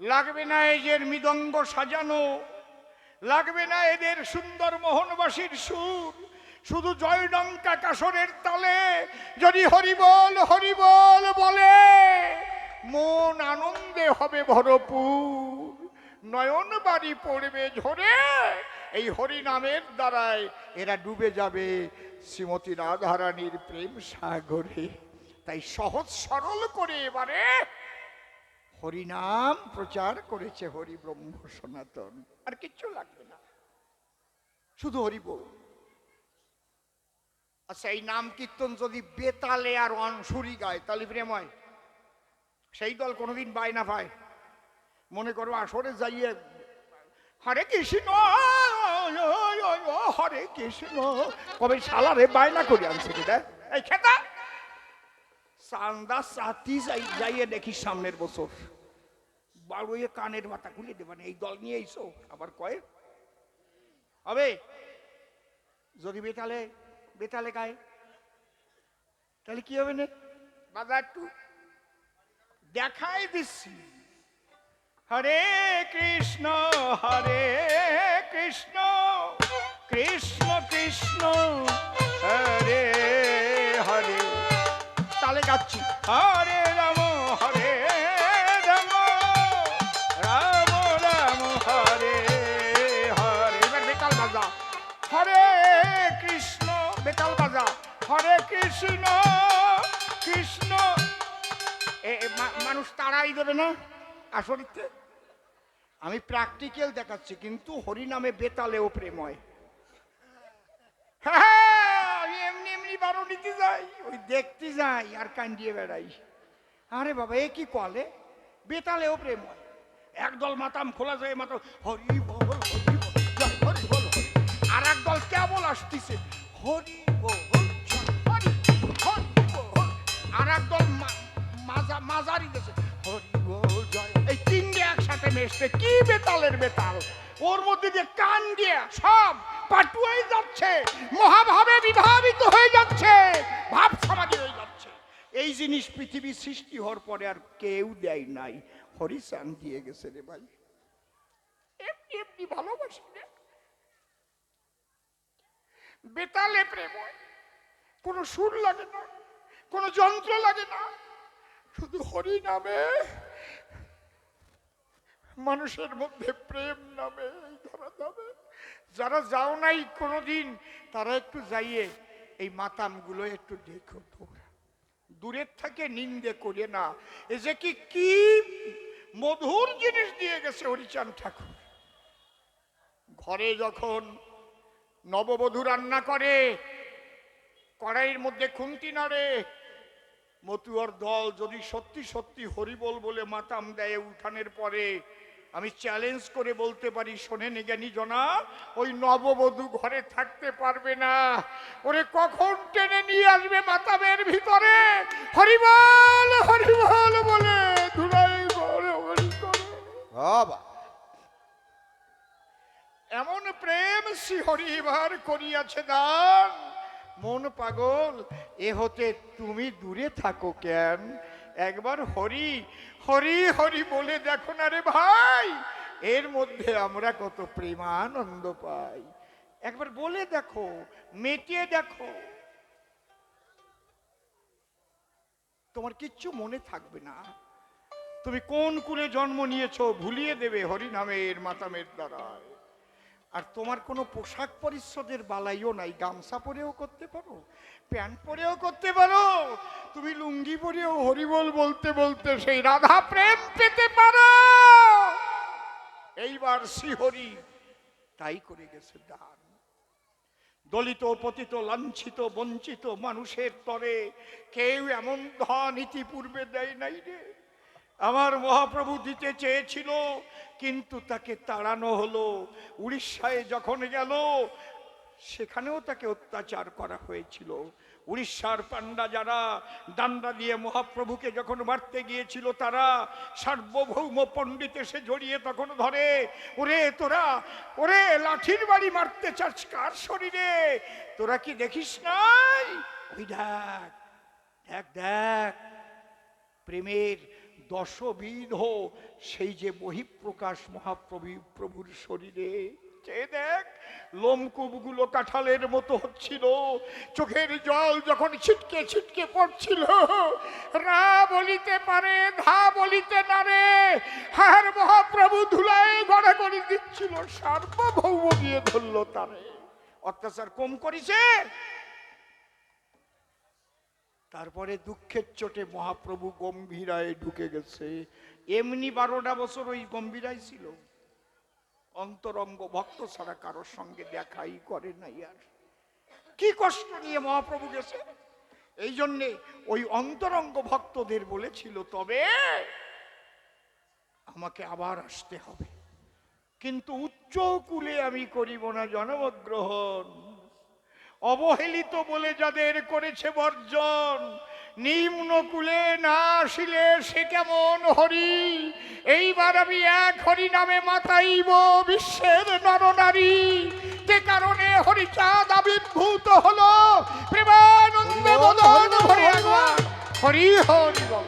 লাগবে না এদের মৃদঙ্গ সাজানো, লাগবে না এদের সুন্দর মোহনবাসীর সুর, শুধু জয়ডঙ্কা কাসরের তালে যদি হরি বল বলে মন আনন্দে হবে ভরপুর, নয়ন বাড়ি পড়বে ঝরে, এই হরি নামের দ্বারায় এরা ডুবে যাবে শ্রীমতী রাধারানীর প্রেম সাগরে। তাই সহজ সরল করে এবারে হরিনাম প্রচার করেছে হরি ব্রহ্ম সনাতন, আর কিচ্ছু লাগবে না, শুধু হরি বল। আচ্ছা, এই নাম কীর্তন যদি বেতালে আর অনসুরি গায় তাহলে প্রেম হয়? সেই দল কোনোদিন বায়না পায়? মনে করো আসরে যাইয়ে হরে কৃষ্ণ হরে কৃষ্ণ, কবে সালারে বায়না করে আনছে কিনা? এই খেতা চান্দা চাতি যাইয়ে দেখি সামনের বছর বারোয়ে কানের মাথা খুলে দেবেন, এই দল নিয়ে এইসো আবার কয়ে হবে। যদি বেতালে বেতালে গায় তাহলে কি হবে না? বাজার একটু দেখাই দিচ্ছি, হরে কৃষ্ণ কৃষ্ণ কৃষ্ণ হরে হরে, তালে গাচ্ছি হরে রাম রাম রাম হরে হরে। এবার বেতাল বাজা, হরে কৃষ্ণ, বেতাল বাজা হরে কৃষ্ণ কৃষ্ণ। মানুষ তাড়াই দেবে না আসরিতে? আমি প্র্যাকটিক্যাল দেখাচ্ছি, কিন্তু হরি নামে বেতালেও প্রেম হয়। আমি এমনি এমনি বারো নিতে যাই, ওই দেখতে যাই আর কান্দিয়ে বেড়াই। আরে বাবা, এ কি কলে? বেতালেও প্রেম হয়। একদল মাতাম খোলা যায়, মাতাম হরি বল হরি বল জয় হরি বল হরি, আর একদল কেবল আসতেছে হরি বল জয় হরি বল, আর একদল মাজারি দিয়েছে হরি বল জয়। এই তিনটে একসাথে মেশতে কি বেতালের বেতাল, ওর মধ্যে দিয়ে কান দিয়ে সব পাটুয়াই যাচ্ছে, মহাভাবে বিভাবিত হয়ে যাচ্ছে, ভাব সমাধি হয়ে যাচ্ছে। এই জিনিস পৃথিবী সৃষ্টি হওয়ার পরে আর কেউ দেয় নাই, হরিচাঁদ দিয়ে গেছে রে ভাই। এমনি এমনি ভালোবাসি রে, বেতালে প্রেম হয়, কোনো সুর লাগে না, কোনো যন্ত্র লাগে না, শুধু হরি নামে মানুষের মধ্যে প্রেম নামে এই ধরা যাবে। যারা যাও নাই কোনোদিন তারা একটু যাইয়ে এই মাতামগুলো একটু দেখো, তোমরা দূরের থেকে নিন্দে করে না, এ যে কি মধুর জিনিস দিয়ে গেছে হরিচাঁদ ঠাকুর। ঘরে যখন নববধূ রান্না করে, কড়াইয়ের মধ্যে খুন্তি নাড়ে, মতুয়ার দল যদি সত্যি সত্যি হরিবল বলে মাতাম দেয় উঠানের পরে, আমি চ্যালেঞ্জ করে বলতে পারি, শোনেন জ্ঞানী জনা, ওই নববধূ ঘরে থাকতে পারবে না, ওরে কখন টেনে নিয়ে আসবে মাতামের ভিতরে, হরিবল বলে ধুলাই করে হরি করে। বাবা, এমন প্রেম শ্রী হরিবার করিয়াছে দান, মন পাগল এ হতে তুমি দূরে থাকো কেন? একবার হরি হরি হরি বলে দেখো না রে ভাই, এর মধ্যে আমরা কত প্রেমানন্দ পাই। একবার বলে দেখো, মেটিয়ে দেখো, তোমার কিচ্ছু মনে থাকবে না। তুমি কোন কুলে জন্ম নিয়েছো ভুলিয়ে দেবে হরি নামের মাতামের দ্বারায়। আর তোমার কোনো পোশাক পরিচ্ছদের বালাইও নাই, গামছা পরেও করতে পারো, প্যান্ট পরেও করতে পারো, তুমি লুঙ্গি পরেও হরিবল বলতে বলতে সেই রাধা প্রেম পেতে পারো। এইবার শ্রীহরি তাই করে গেছে দান। দলিত পতিত লাঞ্ছিত বঞ্চিত মানুষের তরে কেউ এমন ধন ইতিপূর্বে দেয় নাই রে। আমার মহাপ্রভু দিতে চেয়েছিল, কিন্তু তাকে তাড়ানো হলো। উড়িষ্যায় যখন গেল, সেখানেও তাকে অত্যাচার করা হয়েছিল। উড়িষ্যার পান্ডা যারা ডান্ডা দিয়ে মহাপ্রভুকে যখন মারতে গিয়েছিল, তারা সার্বভৌম পণ্ডিত এসে জড়িয়ে তখন ধরে, ওরে তোরা, ওরে লাঠির বাড়ি মারতে চাস কার শরীরে, তোরা কি দেখিস নাই? ওই দেখ দেখ দেখ, প্রেমের দশবিধ সেই যে বহিঃপ্রকাশ মহাপ্রভুর শরীরে। চেয়ে দেখ, লোমকূপগুলো কাঁঠালের মতো হচ্ছিল, চোখের জল যখন ছিটকে ছিটকে পড়ছিল, রা বলিতে পারে ধা বলিতে না রে, আর মহাপ্রভু ধুলায় গড়াগড়ি দিচ্ছিল, সার্বভৌম দিয়ে ধরল তারে। অত্যাচার কম করেছে? তারপরে দুঃখের চোটে মহাপ্রভু গম্ভীরায় ঢুকে গেছে। এমনি 12টা বছর ওই গম্ভীরাই ছিল, অন্তরঙ্গ ভক্ত ছাড়া কারোর সঙ্গে দেখাই করে নাই। আর কি কষ্ট নিয়ে মহাপ্রভু গেছে। এই জন্যে ওই অন্তরঙ্গ ভক্তদের বলেছিল, তবে আমাকে আবার আসতে হবে, কিন্তু উচ্চ কুলে আমি করিব না জন্মগ্রহণ। অবহেলিত বলে যাদের করেছে বর্জন, নিম্ন কুলে না আসিলে সে কেমন হরি। এইবার আমি এক হরি নামে মাতাইব বিশ্বের নরনারী। যে কারণে হরিচাঁদ আবির্ভূত হলো, প্রেমানন্দে বদন ভরে একবার হরি হরি বল।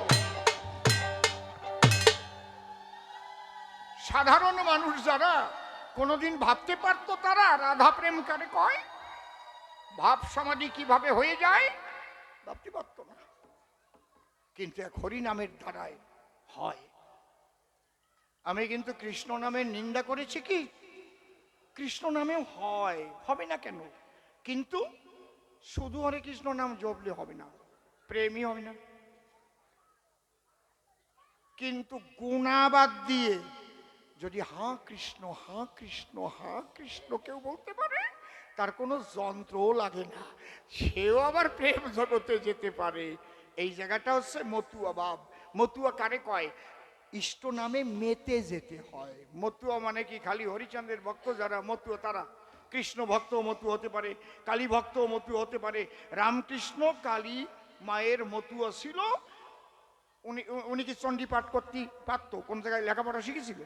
সাধারণ মানুষ যারা কোনোদিন ভাবতে পারতো তারা রাধা প্রেম কারে কয়, ভাব সমাধি কিভাবে হয়ে যায় ভাবতে পারত না, কিন্তু এক হরি নামের দ্বারায় হয়। আমি কিন্তু কৃষ্ণ নামের নিন্দা করেছি কি? কৃষ্ণ নামেও হয়, হবে না কেন? কিন্তু শুধু হরে কৃষ্ণ নাম জপলে হবে না, প্রেমই হবে না। কিন্তু গুণাবাদ দিয়ে যদি হা কৃষ্ণ হা কৃষ্ণ হা কৃষ্ণ কেউ বলতে পারে, তার কোনো যন্ত্রও লাগে না, সেও আবার প্রেম জগতে যেতে পারে। এই জায়গাটা হচ্ছে মতুয়া ভাব। মতুয়া কারে কয়? ইষ্ট নামে মেতে যেতে হয়। মতুয়া মানে কি? খালি হরিচন্দ্রের ভক্ত যারা মতুয়া, তারা কৃষ্ণ ভক্ত মতুয়া হতে পারে, কালী ভক্ত মতুয়া হতে পারে। রামকৃষ্ণ কালী মায়ের মতুয়া ছিল। উনি কি চণ্ডী পাঠ করতে পারতো? কোন জায়গায় লেখাপড়া শিখেছিল?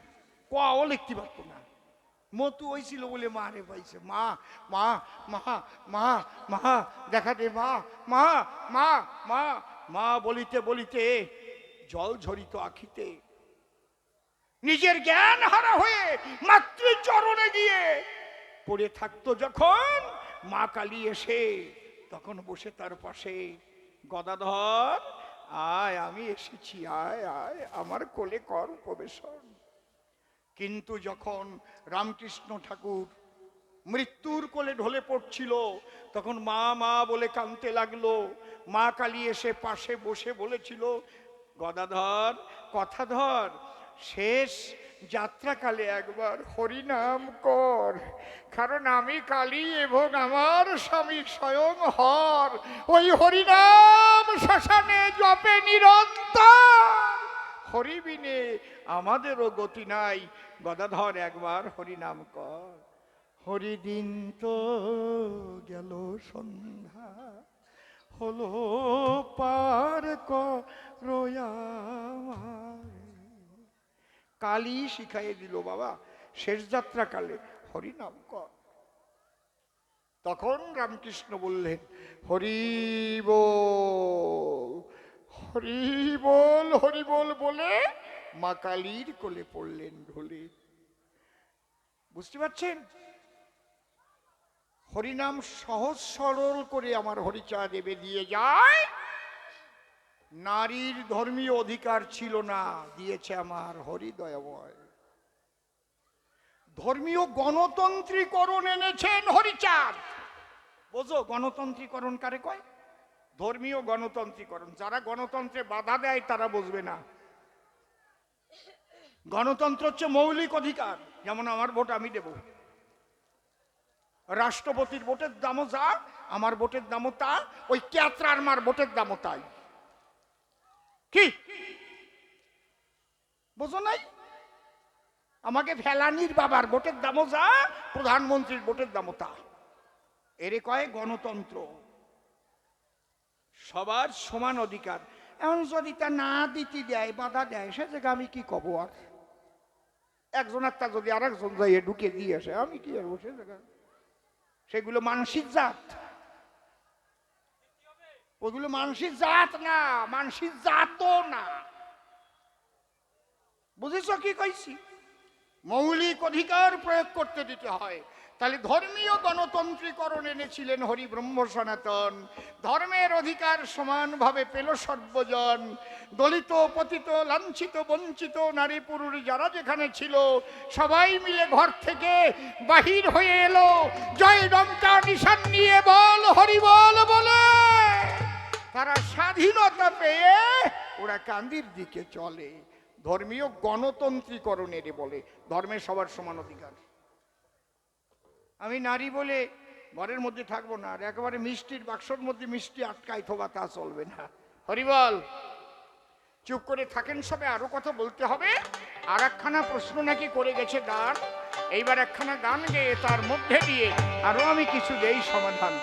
কও লিখতে পারতো না। মতু হয়েছিল বলে মা রে পাইছে, মা মা মা মা মা দেখা দে মা মা মা মা মা বলিতে বলিতে জল ঝরিত আখিতে। নিজের জ্ঞান হারা হয়ে মাতৃচরণে গিয়ে পড়ে থাকতো যখন, মা কালী এসে তখন বসে তার পাশে, গদাধর আয় আমি এসেছি, আয় আয় আমার কোলে কর প্রবেশন। কিন্তু যখন রামকৃষ্ণ ঠাকুর মৃত্যুর কোলে ঢলে পড়ছিল, তখন মা মা বলে কাঁদতে লাগলো। মা কালী এসে পাশে বসে বলেছিল, গদাধর কথা ধর, শেষ যাত্রাকালে একবার হরিনাম কর, কারণ আমি কালী এবং আমার স্বামী স্বয়ং হর। ওই হরিনাম শ্মশানে জপে নিরন্তর, হরি বিনে আমাদেরও গতি নাই। গদাধর একবার হরিনাম কর। হরিদিন তো গেল সন্ধ্যা, হলো পার করয়ামার। কালী শিখাইয়ে দিল বাবা, শেষ যাত্রা কালে হরিনাম কর। তখন রামকৃষ্ণ বললেন, হরি বল হরি বল হরি বল বলে মা কালীর কোলে পড়লেন ঢলে। বুঝতে পারছেন? হরিনাম সহজ সরল করে আমার হরিচাঁদ দেবে দিয়ে যায়। নারীর ধর্মীয় অধিকার ছিল না, দিয়েছে আমার হরিদয়াময়। ধর্মীয় গণতন্ত্রীকরণ এনেছেন হরিচাঁদ। বোঝো গণতন্ত্রীকরণ কারে কয়? ধর্মীয় গণতন্ত্রীকরণ। যারা গণতন্ত্রে বাধা দেয় তারা বুঝবে না। গণতন্ত্র হচ্ছে মৌলিক অধিকার। যেমন আমার ভোট আমি দেব, রাষ্ট্রপতির ভোটের দামও যা, আমার ভোটের দামও তা, ওই ক্যাত্রার মার ভোটের দামও তাই। কি বোঝো নাই? আমাকে ফেলানির বাবার ভোটের দামও যা, প্রধানমন্ত্রীর ভোটের দামও তা। এরে কয় গণতন্ত্র, সবার সমান অধিকার। এখন যদি তা না দিতে দেয়, বাধা দেয়, সে জায়গা আমি কি কব? আর একজন একটা যদি আর একজন যাইয়ে ঢুকে দিয়ে আসে, আমি কি আর বসে জায়গা? সেগুলো মানসিক জাত, ওগুলো মানসিক জাত না, মানসিক জাতও না। বুঝেছ কি কইছি? মৌলিক অধিকার প্রয়োগ করতে দিতে হয়। তাহলে ধর্মীয় গণতন্ত্রীকরণ এনেছিলেন হরি ব্রহ্ম সনাতন। ধর্মের অধিকার সমানভাবে পেল সর্বজন। দলিত, পতিত, লাঞ্ছিত, বঞ্চিত নারী পুরুষ যারা যেখানে ছিল, সবাই মিলে ঘর থেকে বাহির হয়ে এলো, জয় রমটা নিশান নিয়ে বল হরি বল বলে। তারা স্বাধীনতা পেয়ে ওরা কান্দির দিকে চলে। ধর্মীয় গণতন্ত্রীকরণের বলে ধর্মের সবার সমান অধিকার। আমি নারী বলে ঘরের মধ্যে থাকবো না, আর একেবারে মিষ্টির বাক্সর মধ্যে মিষ্টি আটকায় থোবা, তা চলবে না। হরিবল। চুপ করে থাকেন সবে, আরো কথা বলতে হবে। আর একখানা প্রশ্ন নাকি করে গেছে গান, এইবার একখানা গান গেয়ে তার মধ্যে দিয়ে আরো আমি কিছু দেই সমাধান।